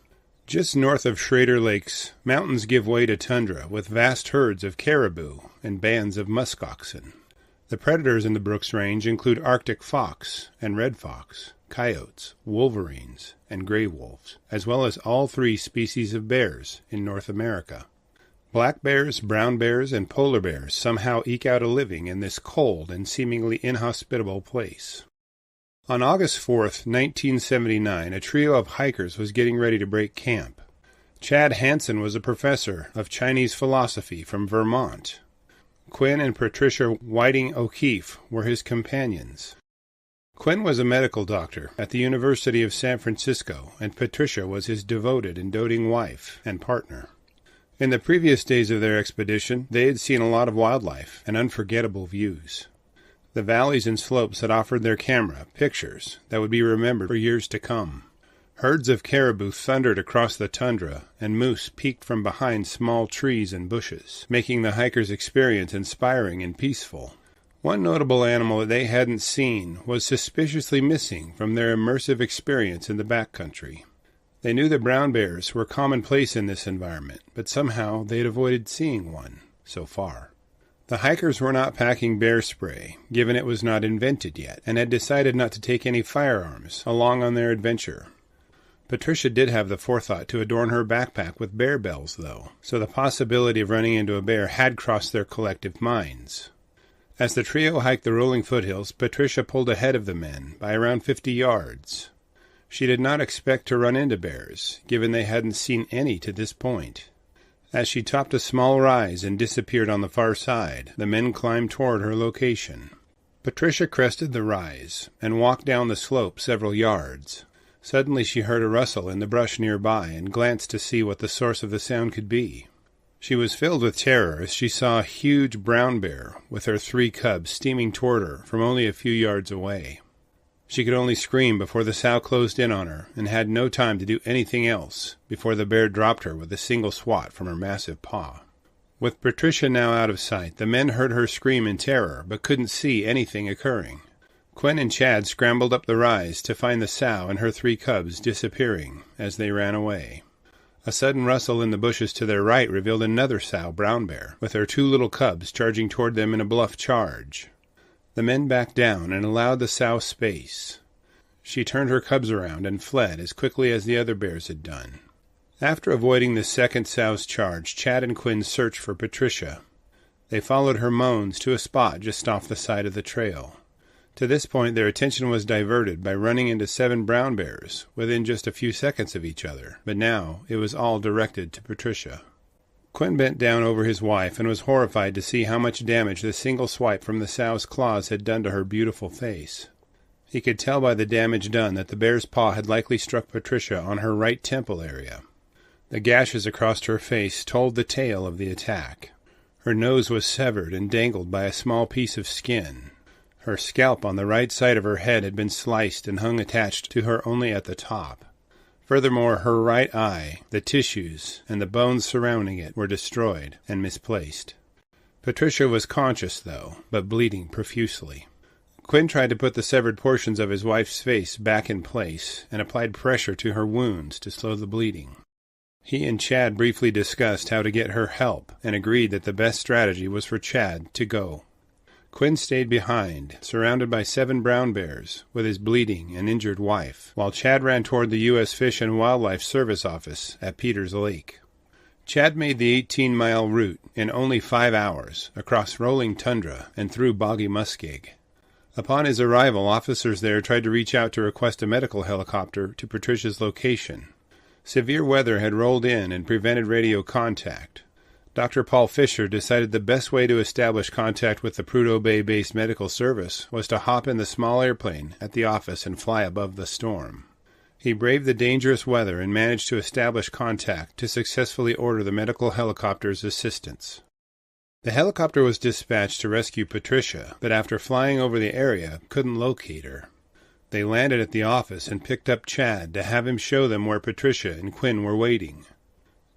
Just north of Schrader Lakes, mountains give way to tundra with vast herds of caribou and bands of muskoxen. The predators in the Brooks Range include Arctic fox and red fox, coyotes, wolverines, and gray wolves, as well as all 3 species of bears in North America. Black bears, brown bears, and polar bears somehow eke out a living in this cold and seemingly inhospitable place. On August 4th, 1979, a trio of hikers was getting ready to break camp. Chad Hansen was a professor of Chinese philosophy from Vermont. Quinn and Patricia Whiting O'Keefe were his companions. Quinn was a medical doctor at the University of San Francisco, and Patricia was his devoted and doting wife and partner. In the previous days of their expedition, they had seen a lot of wildlife and unforgettable views. The valleys and slopes had offered their camera pictures that would be remembered for years to come. Herds of caribou thundered across the tundra, and moose peeked from behind small trees and bushes, making the hikers' experience inspiring and peaceful. One notable animal that they hadn't seen was suspiciously missing from their immersive experience in the backcountry. They knew that brown bears were commonplace in this environment, but somehow they had avoided seeing one so far. The hikers were not packing bear spray, given it was not invented yet, and had decided not to take any firearms along on their adventure. Patricia did have the forethought to adorn her backpack with bear bells, though, so the possibility of running into a bear had crossed their collective minds. As the trio hiked the rolling foothills, Patricia pulled ahead of the men by around 50 yards. She did not expect to run into bears, given they hadn't seen any to this point. As she topped a small rise and disappeared on the far side, the men climbed toward her location. Patricia crested the rise and walked down the slope several yards. Suddenly she heard a rustle in the brush nearby and glanced to see what the source of the sound could be. She was filled with terror as she saw a huge brown bear with her 3 cubs steaming toward her from only a few yards away. She could only scream before the sow closed in on her, and had no time to do anything else before the bear dropped her with a single swat from her massive paw. With Patricia now out of sight, the men heard her scream in terror, but couldn't see anything occurring. Quinn and Chad scrambled up the rise to find the sow and her 3 cubs disappearing as they ran away. A sudden rustle in the bushes to their right revealed another sow brown bear, with her 2 little cubs charging toward them in a bluff charge. The men backed down and allowed the sow space. She turned her cubs around and fled as quickly as the other bears had done. After avoiding the second sow's charge, Chad and Quinn searched for Patricia. They followed her moans to a spot just off the side of the trail. To this point, their attention was diverted by running into 7 brown bears within just a few seconds of each other, but now it was all directed to Patricia. Quinn bent down over his wife and was horrified to see how much damage the single swipe from the sow's claws had done to her beautiful face. He could tell by the damage done that the bear's paw had likely struck Patricia on her right temple area. The gashes across her face told the tale of the attack. Her nose was severed and dangled by a small piece of skin. Her scalp on the right side of her head had been sliced and hung attached to her only at the top. Furthermore, her right eye, the tissues, and the bones surrounding it were destroyed and misplaced. Patricia was conscious, though, but bleeding profusely. Quinn tried to put the severed portions of his wife's face back in place and applied pressure to her wounds to slow the bleeding. He and Chad briefly discussed how to get her help and agreed that the best strategy was for Chad to go. Quinn stayed behind, surrounded by 7 brown bears, with his bleeding and injured wife, while Chad ran toward the U.S. Fish and Wildlife Service office at Peters Lake. Chad made the 18-mile route in only 5 hours, across rolling tundra and through boggy muskeg. Upon his arrival, officers there tried to reach out to request a medical helicopter to Patricia's location. Severe weather had rolled in and prevented radio contact. Dr. Paul Fisher decided the best way to establish contact with the Prudhoe Bay-based medical service was to hop in the small airplane at the office and fly above the storm. He braved the dangerous weather and managed to establish contact to successfully order the medical helicopter's assistance. The helicopter was dispatched to rescue Patricia, but after flying over the area, couldn't locate her. They landed at the office and picked up Chad to have him show them where Patricia and Quinn were waiting.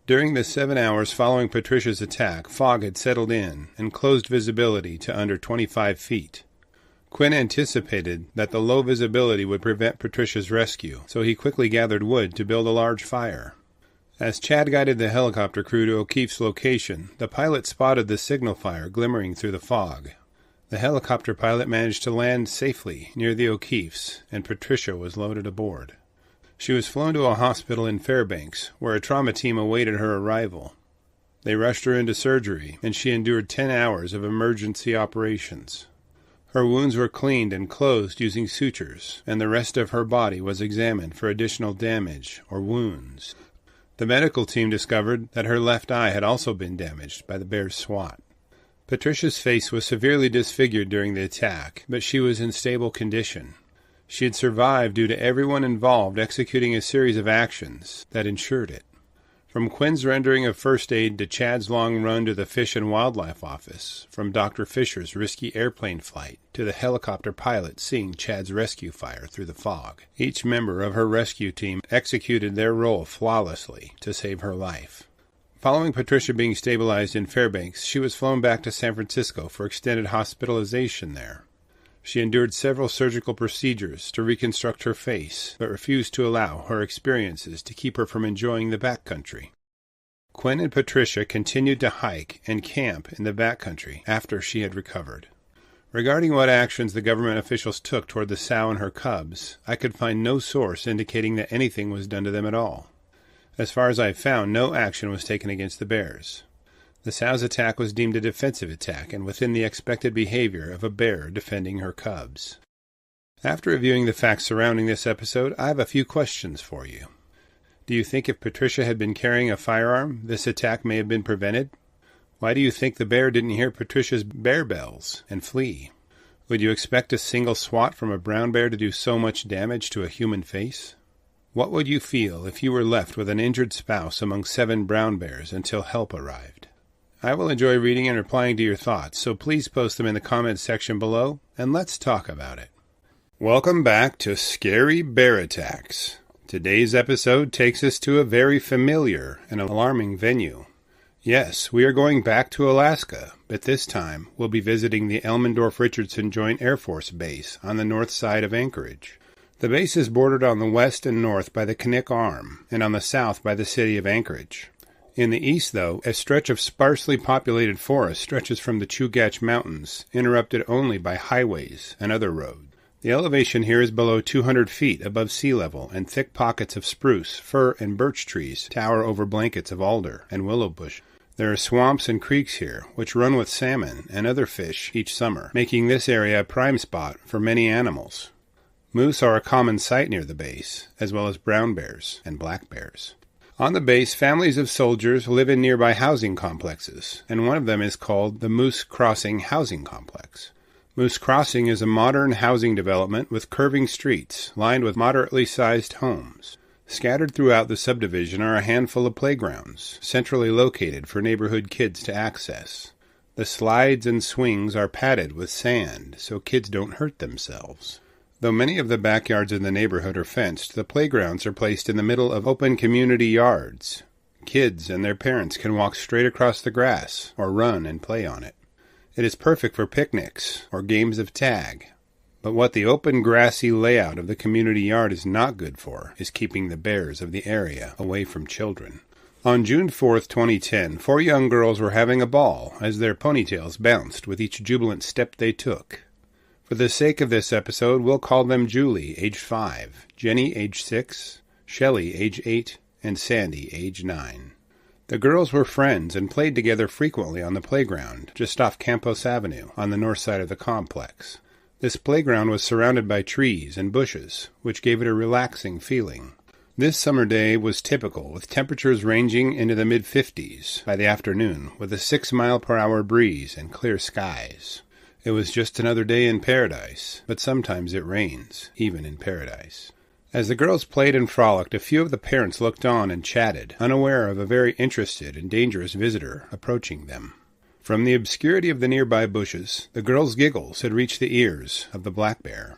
During the 7 hours following Patricia's attack, fog had settled in and closed visibility to under 25 feet. Quinn anticipated that the low visibility would prevent Patricia's rescue, so he quickly gathered wood to build a large fire. As Chad guided the helicopter crew to O'Keefe's location, the pilot spotted the signal fire glimmering through the fog. The helicopter pilot managed to land safely near the O'Keefes, and Patricia was loaded aboard. She was flown to a hospital in Fairbanks, where a trauma team awaited her arrival. They rushed her into surgery, and she endured 10 hours of emergency operations. Her wounds were cleaned and closed using sutures, and the rest of her body was examined for additional damage or wounds. The medical team discovered that her left eye had also been damaged by the bear's swat. Patricia's face was severely disfigured during the attack, but she was in stable condition. She had survived due to everyone involved executing a series of actions that ensured it. From Quinn's rendering of first aid to Chad's long run to the Fish and Wildlife Office, from Dr. Fisher's risky airplane flight to the helicopter pilot seeing Chad's rescue fire through the fog, each member of her rescue team executed their role flawlessly to save her life. Following Patricia being stabilized in Fairbanks, she was flown back to San Francisco for extended hospitalization there. She endured several surgical procedures to reconstruct her face, but refused to allow her experiences to keep her from enjoying the backcountry. Quinn and Patricia continued to hike and camp in the backcountry after she had recovered. Regarding what actions the government officials took toward the sow and her cubs, I could find no source indicating that anything was done to them at all. As far as I found, no action was taken against the bears. The sow's attack was deemed a defensive attack and within the expected behavior of a bear defending her cubs. After reviewing the facts surrounding this episode, I have a few questions for you. Do you think if Patricia had been carrying a firearm, this attack may have been prevented? Why do you think the bear didn't hear Patricia's bear bells and flee? Would you expect a single swat from a brown bear to do so much damage to a human face? What would you feel if you were left with an injured spouse among 7 brown bears until help arrived? I will enjoy reading and replying to your thoughts, so please post them in the comments section below, and let's talk about it. Welcome back to Scary Bear Attacks. Today's episode takes us to a very familiar and alarming venue. Yes, we are going back to Alaska, but this time we'll be visiting the Elmendorf-Richardson Joint Air Force Base on the north side of Anchorage. The base is bordered on the west and north by the Knik Arm, and on the south by the city of Anchorage. In the east, though, a stretch of sparsely populated forest stretches from the Chugach Mountains, interrupted only by highways and other roads. The elevation here is below 200 feet above sea level, and thick pockets of spruce, fir, and birch trees tower over blankets of alder and willow bush. There are swamps and creeks here, which run with salmon and other fish each summer, making this area a prime spot for many animals. Moose are a common sight near the base, as well as brown bears and black bears. On the base, families of soldiers live in nearby housing complexes, and one of them is called the Moose Crossing Housing Complex. Moose Crossing is a modern housing development with curving streets lined with moderately sized homes. Scattered throughout the subdivision are a handful of playgrounds, centrally located for neighborhood kids to access. The slides and swings are padded with sand so kids don't hurt themselves. Though many of the backyards in the neighborhood are fenced, the playgrounds are placed in the middle of open community yards. Kids and their parents can walk straight across the grass or run and play on it. It is perfect for picnics or games of tag. But what the open grassy layout of the community yard is not good for is keeping the bears of the area away from children. On June 4th, 2010, 4 young girls were having a ball as their ponytails bounced with each jubilant step they took. For the sake of this episode, we'll call them Julie, age 5, Jenny, age 6, Shelley, age 8, and Sandy, age 9. The girls were friends and played together frequently on the playground just off Campos Avenue on the north side of the complex. This playground was surrounded by trees and bushes, which gave it a relaxing feeling. This summer day was typical, with temperatures ranging into the mid-50s by the afternoon, with a 6-mile-per-hour breeze and clear skies. It was just another day in paradise, but sometimes it rains, even in paradise. As the girls played and frolicked, a few of the parents looked on and chatted, unaware of a very interested and dangerous visitor approaching them. From the obscurity of the nearby bushes, the girls' giggles had reached the ears of the black bear.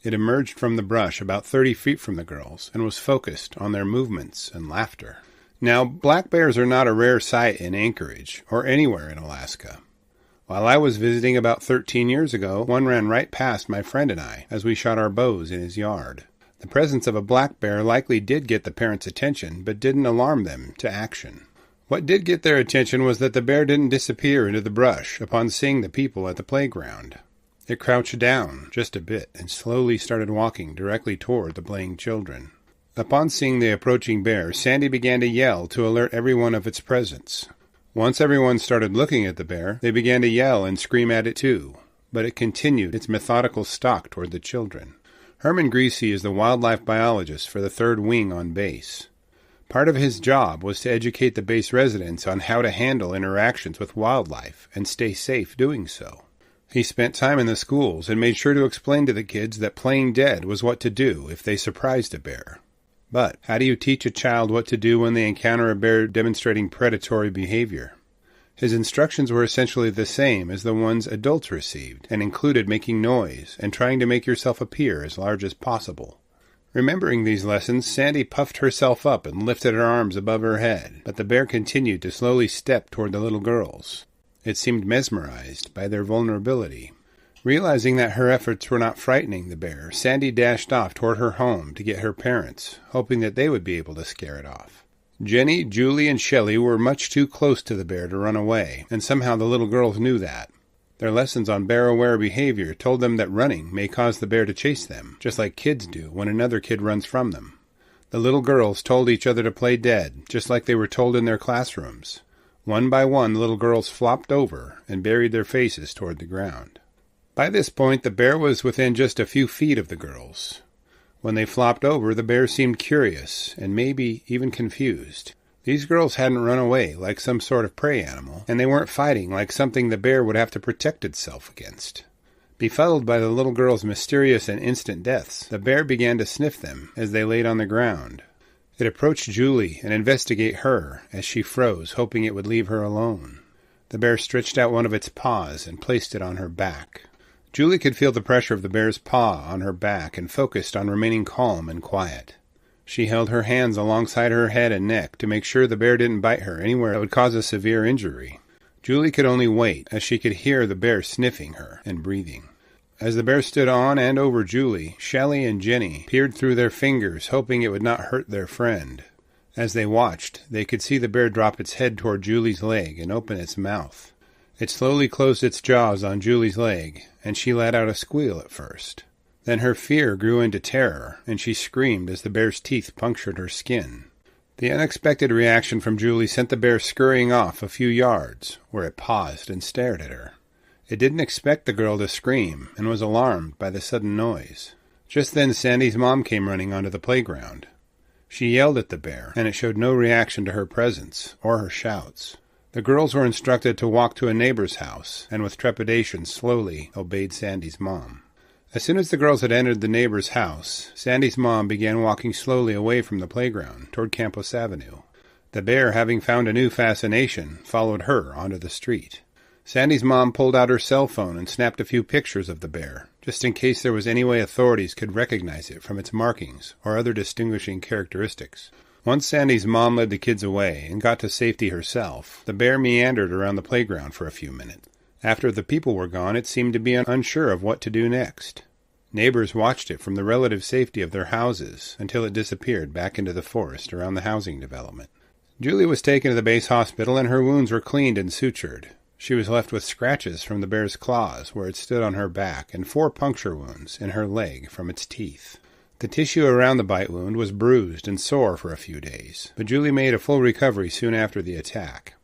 It emerged from the brush about 30 feet from the girls and was focused on their movements and laughter. Now, black bears are not a rare sight in Anchorage or anywhere in Alaska. While I was visiting about 13 years ago, one ran right past my friend and I as we shot our bows in his yard. The presence of a black bear likely did get the parents' attention, but didn't alarm them to action. What did get their attention was that the bear didn't disappear into the brush upon seeing the people at the playground. It crouched down just a bit and slowly started walking directly toward the playing children. Upon seeing the approaching bear, Sandy began to yell to alert everyone of its presence. Once everyone started looking at the bear, they began to yell and scream at it too, but it continued its methodical stalk toward the children. Herman Greasy is the wildlife biologist for the 3rd Wing on base. Part of his job was to educate the base residents on how to handle interactions with wildlife and stay safe doing so. He spent time in the schools and made sure to explain to the kids that playing dead was what to do if they surprised a bear. But how do you teach a child what to do when they encounter a bear demonstrating predatory behavior? His instructions were essentially the same as the ones adults received, and included making noise and trying to make yourself appear as large as possible. Remembering these lessons, Sandy puffed herself up and lifted her arms above her head, but the bear continued to slowly step toward the little girls. It seemed mesmerized by their vulnerability. Realizing that her efforts were not frightening the bear, Sandy dashed off toward her home to get her parents, hoping that they would be able to scare it off. Jenny, Julie, and Shelley were much too close to the bear to run away, and somehow the little girls knew that. Their lessons on bear-aware behavior told them that running may cause the bear to chase them, just like kids do when another kid runs from them. The little girls told each other to play dead, just like they were told in their classrooms. One by one, the little girls flopped over and buried their faces toward the ground. By this point, the bear was within just a few feet of the girls. When they flopped over, the bear seemed curious and maybe even confused. These girls hadn't run away like some sort of prey animal, and they weren't fighting like something the bear would have to protect itself against. Befuddled by the little girls' mysterious and instant deaths, the bear began to sniff them as they laid on the ground. It approached Julie and investigated her as she froze, hoping it would leave her alone. The bear stretched out one of its paws and placed it on her back. Julie could feel the pressure of the bear's paw on her back and focused on remaining calm and quiet. She held her hands alongside her head and neck to make sure the bear didn't bite her anywhere that would cause a severe injury. Julie could only wait, as she could hear the bear sniffing her and breathing. As the bear stood on and over Julie, Shelley and Jenny peered through their fingers, hoping it would not hurt their friend. As they watched, they could see the bear drop its head toward Julie's leg and open its mouth. It slowly closed its jaws on Julie's leg, and she let out a squeal at first. Then her fear grew into terror, and she screamed as the bear's teeth punctured her skin. The unexpected reaction from Julie sent the bear scurrying off a few yards, where it paused and stared at her. It didn't expect the girl to scream, and was alarmed by the sudden noise. Just then Sandy's mom came running onto the playground. She yelled at the bear, and it showed no reaction to her presence or her shouts. The girls were instructed to walk to a neighbor's house, and with trepidation slowly obeyed Sandy's mom. As soon as the girls had entered the neighbor's house, Sandy's mom began walking slowly away from the playground toward Campos Avenue. The bear, having found a new fascination, followed her onto the street. Sandy's mom pulled out her cell phone and snapped a few pictures of the bear, just in case there was any way authorities could recognize it from its markings or other distinguishing characteristics. Once Sandy's mom led the kids away and got to safety herself, the bear meandered around the playground for a few minutes. After the people were gone, it seemed to be unsure of what to do next. Neighbors watched it from the relative safety of their houses until it disappeared back into the forest around the housing development. Julie was taken to the base hospital and her wounds were cleaned and sutured. She was left with scratches from the bear's claws where it stood on her back and 4 puncture wounds in her leg from its teeth. The tissue around the bite wound was bruised and sore for a few days, but Julie made a full recovery soon after the attack.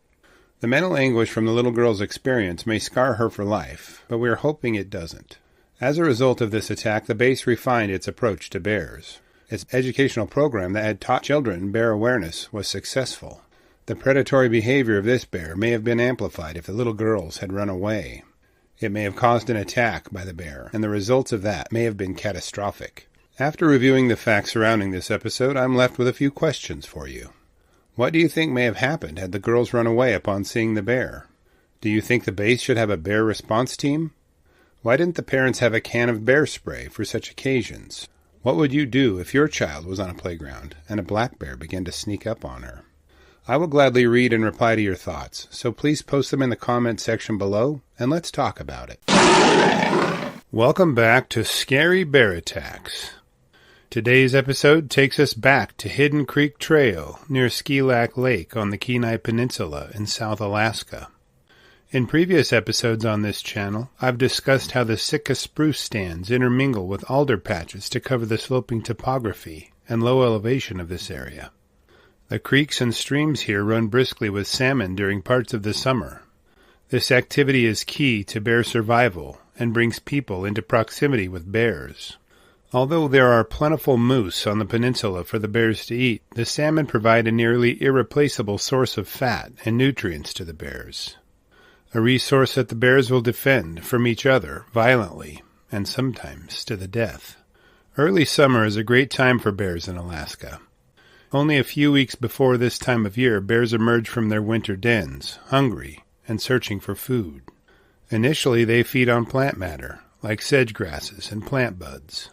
The mental anguish from the little girl's experience may scar her for life, but we are hoping it doesn't. As a result of this attack, the base refined its approach to bears. Its educational program that had taught children bear awareness was successful. The predatory behavior of this bear may have been amplified if the little girls had run away. It may have caused an attack by the bear, and the results of that may have been catastrophic. After reviewing the facts surrounding this episode, I'm left with a few questions for you. What do you think may have happened had the girls run away upon seeing the bear? Do you think the base should have a bear response team? Why didn't the parents have a can of bear spray for such occasions? What would you do if your child was on a playground and a black bear began to sneak up on her? I will gladly read and reply to your thoughts, so please post them in the comment section below, and let's talk about it. Welcome back to Scary Bear Attacks. Today's episode takes us back to Hidden Creek Trail near Skilac Lake on the Kenai Peninsula in South Alaska. In previous episodes on this channel, I've discussed how the Sitka spruce stands intermingle with alder patches to cover the sloping topography and low elevation of this area. The creeks and streams here run briskly with salmon during parts of the summer. This activity is key to bear survival and brings people into proximity with bears. Although there are plentiful moose on the peninsula for the bears to eat, the salmon provide a nearly irreplaceable source of fat and nutrients to the bears. A resource that the bears will defend from each other violently, and sometimes to the death. Early summer is a great time for bears in Alaska. Only a few weeks before this time of year, bears emerge from their winter dens, hungry and searching for food. Initially, they feed on plant matter, like sedge grasses and plant buds.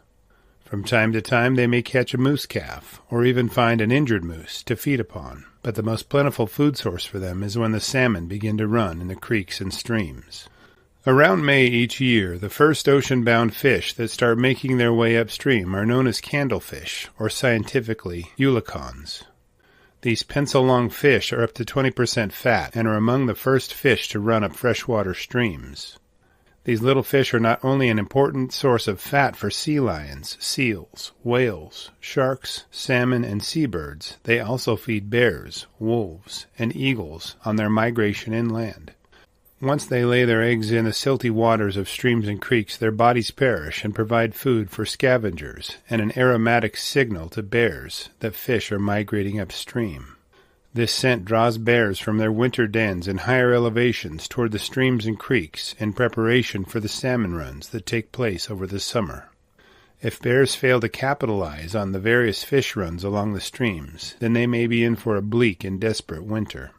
From time to time, they may catch a moose calf, or even find an injured moose to feed upon, but the most plentiful food source for them is when the salmon begin to run in the creeks and streams. Around May each year, the first ocean-bound fish that start making their way upstream are known as candlefish, or scientifically, eulicons. These pencil-long fish are up to 20% fat and are among the first fish to run up freshwater streams. These little fish are not only an important source of fat for sea lions, seals, whales, sharks, salmon, and seabirds, they also feed bears, wolves, and eagles on their migration inland. Once they lay their eggs in the silty waters of streams and creeks, their bodies perish and provide food for scavengers and an aromatic signal to bears that fish are migrating upstream. This scent draws bears from their winter dens in higher elevations toward the streams and creeks in preparation for the salmon runs that take place over the summer. If bears fail to capitalize on the various fish runs along the streams, then they may be in for a bleak and desperate winter.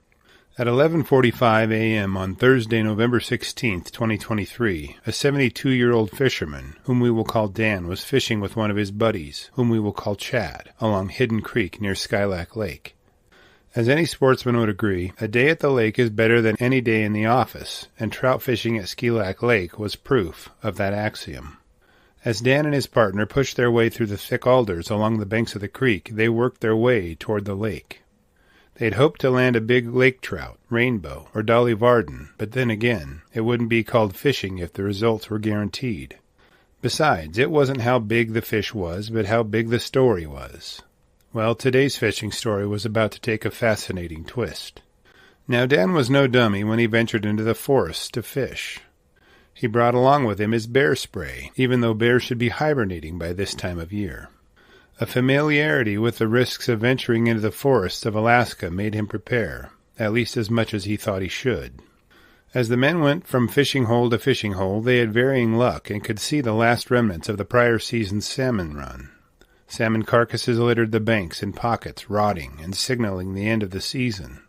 At 11:45 a.m. on Thursday, November 16, 2023, a 72-year-old fisherman, whom we will call Dan, was fishing with one of his buddies, whom we will call Chad, along Hidden Creek near Skilac Lake. As any sportsman would agree, a day at the lake is better than any day in the office, and trout fishing at Skilac Lake was proof of that axiom. As Dan and his partner pushed their way through the thick alders along the banks of the creek, they worked their way toward the lake. They'd hoped to land a big lake trout, rainbow, or Dolly Varden, but then again, it wouldn't be called fishing if the results were guaranteed. Besides, it wasn't how big the fish was, but how big the story was. Well, today's fishing story was about to take a fascinating twist. Now, Dan was no dummy when he ventured into the forest to fish. He brought along with him his bear spray, even though bears should be hibernating by this time of year. A familiarity with the risks of venturing into the forests of Alaska made him prepare, at least as much as he thought he should. As the men went from fishing hole to fishing hole, they had varying luck and could see the last remnants of the prior season's salmon run. Salmon carcasses littered the banks in pockets, rotting and signaling the end of the season.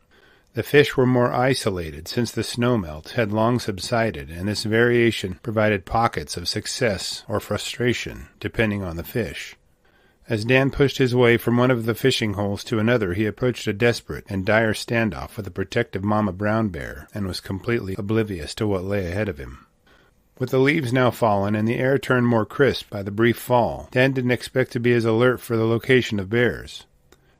The fish were more isolated since the snowmelt had long subsided, and this variation provided pockets of success or frustration, depending on the fish. As Dan pushed his way from one of the fishing holes to another, he approached a desperate and dire standoff with a protective mama brown bear and was completely oblivious to what lay ahead of him. With the leaves now fallen and the air turned more crisp by the brief fall, Dan didn't expect to be as alert for the location of bears.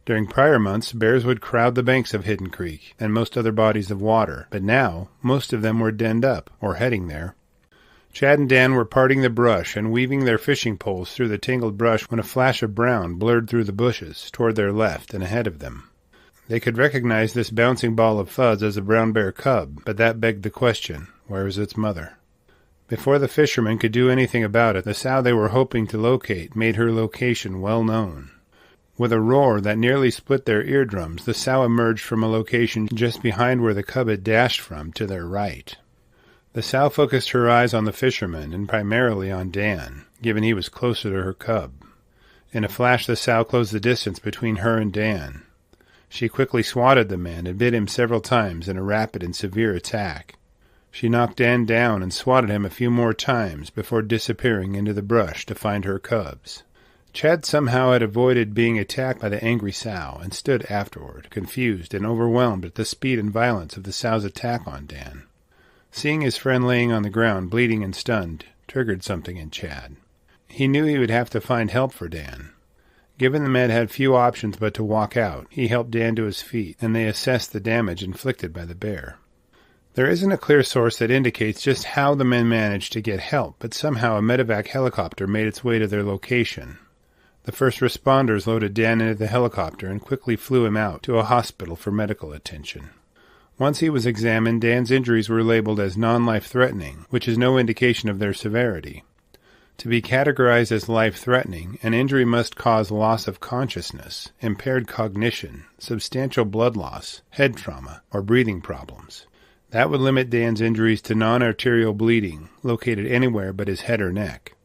During prior months, bears would crowd the banks of Hidden Creek and most other bodies of water, but now most of them were denned up, or heading there. Chad and Dan were parting the brush and weaving their fishing poles through the tangled brush when a flash of brown blurred through the bushes toward their left and ahead of them. They could recognize this bouncing ball of fuzz as a brown bear cub, but that begged the question, where is its mother? Before the fishermen could do anything about it, the sow they were hoping to locate made her location well known. With a roar that nearly split their eardrums, the sow emerged from a location just behind where the cub had dashed from to their right. The sow focused her eyes on the fisherman and primarily on Dan, given he was closer to her cub. In a flash, the sow closed the distance between her and Dan. She quickly swatted the man and bit him several times in a rapid and severe attack. She knocked Dan down and swatted him a few more times before disappearing into the brush to find her cubs. Chad somehow had avoided being attacked by the angry sow and stood afterward, confused and overwhelmed at the speed and violence of the sow's attack on Dan. Seeing his friend laying on the ground, bleeding and stunned, triggered something in Chad. He knew he would have to find help for Dan. Given the men had few options but to walk out, he helped Dan to his feet, and they assessed the damage inflicted by the bear. There isn't a clear source that indicates just how the men managed to get help, but somehow a medevac helicopter made its way to their location. The first responders loaded Dan into the helicopter and quickly flew him out to a hospital for medical attention. Once he was examined, Dan's injuries were labeled as non-life-threatening, which is no indication of their severity. To be categorized as life-threatening, an injury must cause loss of consciousness, impaired cognition, substantial blood loss, head trauma, or breathing problems. That would limit Dan's injuries to non-arterial bleeding, located anywhere but his head or neck.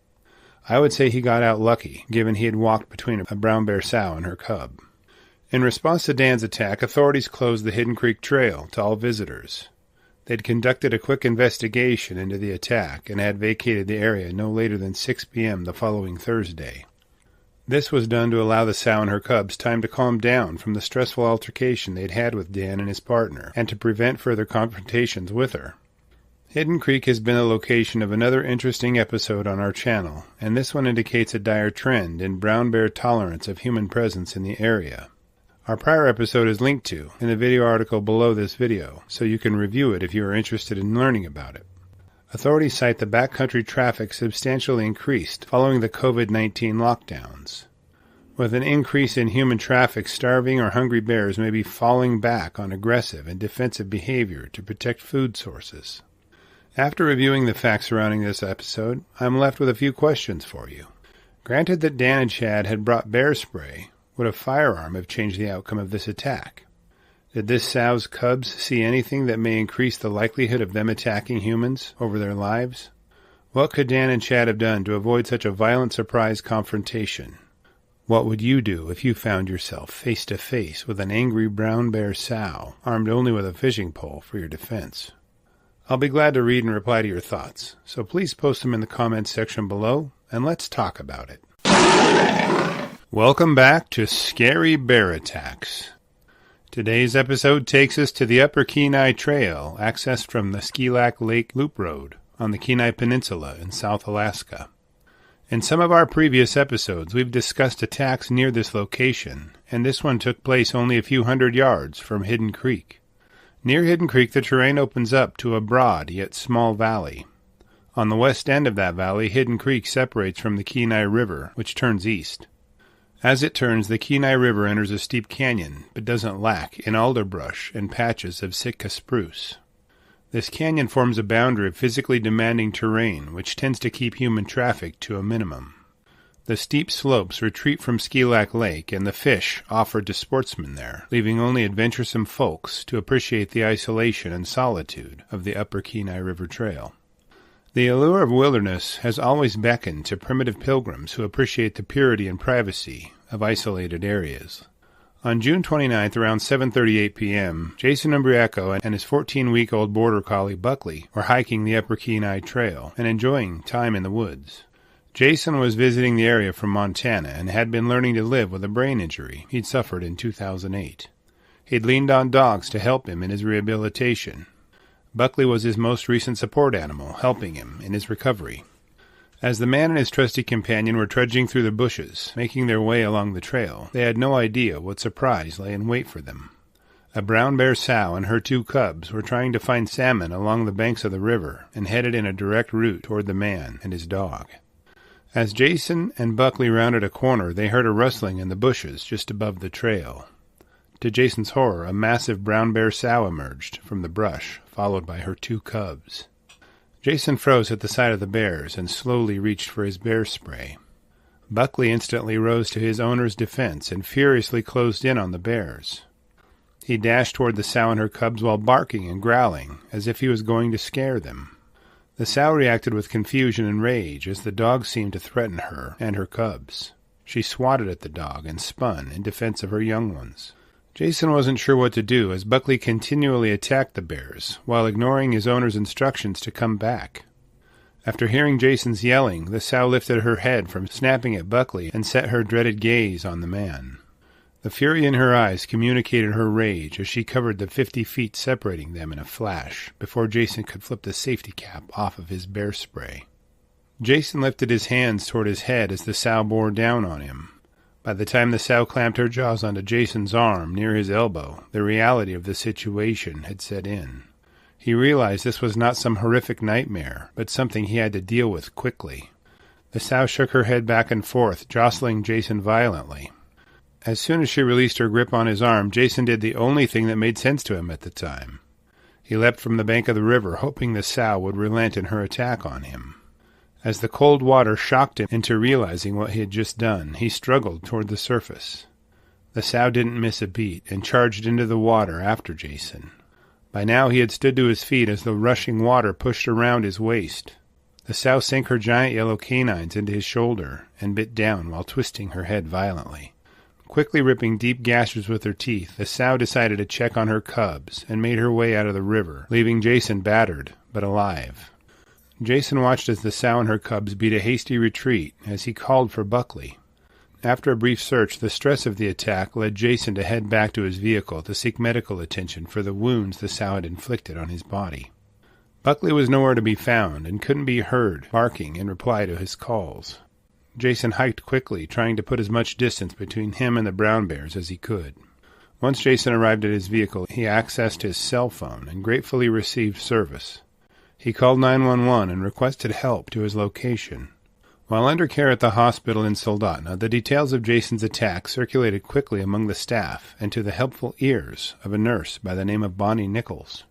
I would say he got out lucky, given he had walked between a brown bear sow and her cub. In response to Dan's attack, authorities closed the Hidden Creek Trail to all visitors. They'd conducted a quick investigation into the attack and had vacated the area no later than 6 p.m. the following Thursday. This was done to allow the sow and her cubs time to calm down from the stressful altercation they'd had with Dan and his partner, and to prevent further confrontations with her. Hidden Creek has been the location of another interesting episode on our channel, and this one indicates a dire trend in brown bear tolerance of human presence in the area. Our prior episode is linked to in the video article below this video, so you can review it if you are interested in learning about it. Authorities cite the backcountry traffic substantially increased following the COVID-19 lockdowns. With an increase in human traffic, starving or hungry bears may be falling back on aggressive and defensive behavior to protect food sources. After reviewing the facts surrounding this episode, I'm left with a few questions for you. Granted that Dan and Chad had brought bear spray, would a firearm have changed the outcome of this attack? Did this sow's cubs see anything that may increase the likelihood of them attacking humans over their lives? What could Dan and Chad have done to avoid such a violent surprise confrontation? What would you do if you found yourself face to face with an angry brown bear sow, armed only with a fishing pole for your defense? I'll be glad to read and reply to your thoughts, so please post them in the comments section below, and let's talk about it. Welcome back to Scary Bear Attacks. Today's episode takes us to the Upper Kenai Trail, accessed from the Skilak Lake Loop Road on the Kenai Peninsula in South Alaska. In some of our previous episodes, we've discussed attacks near this location, and this one took place only a few hundred yards from Hidden Creek. Near Hidden Creek, the terrain opens up to a broad yet small valley. On the west end of that valley, Hidden Creek separates from the Kenai River, which turns east. As it turns, the Kenai River enters a steep canyon, but doesn't lack in alderbrush and patches of Sitka spruce. This canyon forms a boundary of physically demanding terrain, which tends to keep human traffic to a minimum. The steep slopes retreat from Skilac Lake and the fish offered to sportsmen there, leaving only adventuresome folks to appreciate the isolation and solitude of the Upper Kenai River Trail. The allure of wilderness has always beckoned to primitive pilgrims who appreciate the purity and privacy of isolated areas. On June 29th, around 7:38 p.m., Jason Umbriaco and his 14-week-old border collie Buckley were hiking the Upper Kenai Trail and enjoying time in the woods. Jason was visiting the area from Montana and had been learning to live with a brain injury he'd suffered in 2008. He'd leaned on dogs to help him in his rehabilitation. Buckley was his most recent support animal, helping him in his recovery. As the man and his trusty companion were trudging through the bushes, making their way along the trail, they had no idea what surprise lay in wait for them. A brown bear sow and her 2 cubs were trying to find salmon along the banks of the river and headed in a direct route toward the man and his dog. As Jason and Buckley rounded a corner, they heard a rustling in the bushes just above the trail. To Jason's horror, a massive brown bear sow emerged from the brush, followed by her 2 cubs. Jason froze at the sight of the bears and slowly reached for his bear spray. Buckley instantly rose to his owner's defense and furiously closed in on the bears. He dashed toward the sow and her cubs while barking and growling, as if he was going to scare them. The sow reacted with confusion and rage as the dog seemed to threaten her and her cubs. She swatted at the dog and spun in defense of her young ones. Jason wasn't sure what to do as Buckley continually attacked the bears while ignoring his owner's instructions to come back. After hearing Jason's yelling, the sow lifted her head from snapping at Buckley and set her dreaded gaze on the man. The fury in her eyes communicated her rage as she covered the 50 feet separating them in a flash before Jason could flip the safety cap off of his bear spray. Jason lifted his hands toward his head as the sow bore down on him. By the time the sow clamped her jaws onto Jason's arm near his elbow, the reality of the situation had set in. He realized this was not some horrific nightmare, but something he had to deal with quickly. The sow shook her head back and forth, jostling Jason violently. As soon as she released her grip on his arm, Jason did the only thing that made sense to him at the time. He leapt from the bank of the river, hoping the sow would relent in her attack on him. As the cold water shocked him into realizing what he had just done, he struggled toward the surface. The sow didn't miss a beat and charged into the water after Jason. By now he had stood to his feet as the rushing water pushed around his waist. The sow sank her giant yellow canines into his shoulder and bit down while twisting her head violently. Quickly ripping deep gashes with her teeth, the sow decided to check on her cubs and made her way out of the river, leaving Jason battered but alive. Jason watched as the sow and her cubs beat a hasty retreat as he called for Buckley. After a brief search, the stress of the attack led Jason to head back to his vehicle to seek medical attention for the wounds the sow had inflicted on his body. Buckley was nowhere to be found and couldn't be heard barking in reply to his calls. Jason hiked quickly, trying to put as much distance between him and the brown bears as he could. Once Jason arrived at his vehicle, he accessed his cell phone and gratefully received service. He called 911 and requested help to his location. While under care at the hospital in Soldotna, the details of Jason's attack circulated quickly among the staff and to the helpful ears of a nurse by the name of Bonnie Nichols.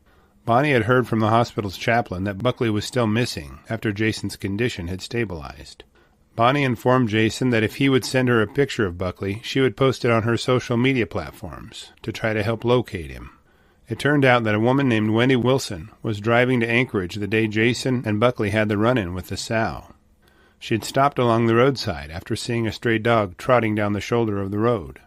Bonnie had heard from the hospital's chaplain that Buckley was still missing after Jason's condition had stabilized. Bonnie informed Jason that if he would send her a picture of Buckley, she would post it on her social media platforms to try to help locate him. It turned out that a woman named Wendy Wilson was driving to Anchorage the day Jason and Buckley had the run-in with the sow. She had stopped along the roadside after seeing a stray dog trotting down the shoulder of the road.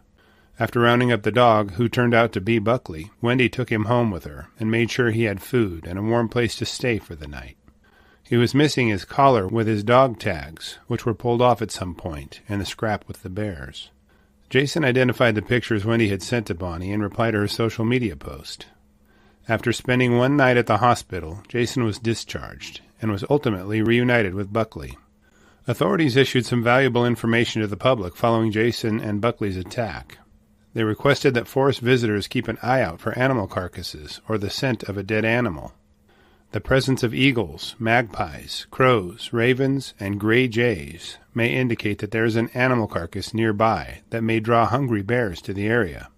After rounding up the dog, who turned out to be Buckley, Wendy took him home with her and made sure he had food and a warm place to stay for the night. He was missing his collar with his dog tags, which were pulled off at some point, and the scrap with the bears. Jason identified the pictures Wendy had sent to Bonnie and replied to her social media post. After spending one night at the hospital, Jason was discharged and was ultimately reunited with Buckley. Authorities issued some valuable information to the public following Jason and Buckley's attack. They requested that forest visitors keep an eye out for animal carcasses or the scent of a dead animal. The presence of eagles, magpies, crows, ravens, and gray jays may indicate that there is an animal carcass nearby that may draw hungry bears to the area.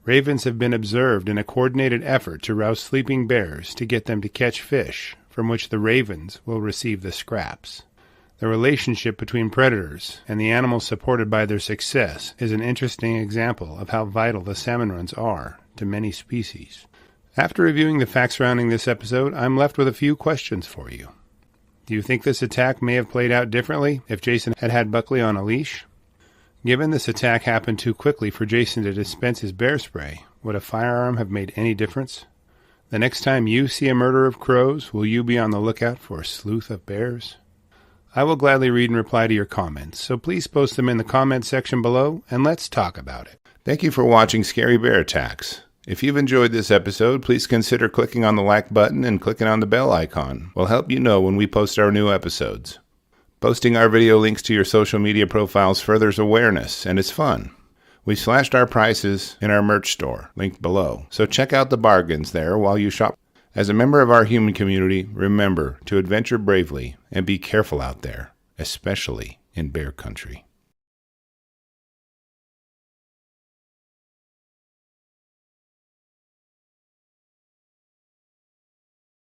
Ravens have been observed in a coordinated effort to rouse sleeping bears to get them to catch fish, from which the ravens will receive the scraps. The relationship between predators and the animals supported by their success is an interesting example of how vital the salmon runs are to many species. After reviewing the facts surrounding this episode, I'm left with a few questions for you. Do you think this attack may have played out differently if Jason had had Buckley on a leash? Given this attack happened too quickly for Jason to dispense his bear spray, would a firearm have made any difference? The next time you see a murder of crows, will you be on the lookout for a sleuth of bears? I will gladly read and reply to your comments, so please post them in the comment section below, and let's talk about it. Thank you for watching Scary Bear Attacks. If you've enjoyed this episode, please consider clicking on the like button and clicking on the bell icon. We'll help you know when we post our new episodes. Posting our video links to your social media profiles furthers awareness, and it's fun. We slashed our prices in our merch store, linked below, so check out the bargains there while you shop. As a member of our human community, remember to adventure bravely and be careful out there, especially in bear country.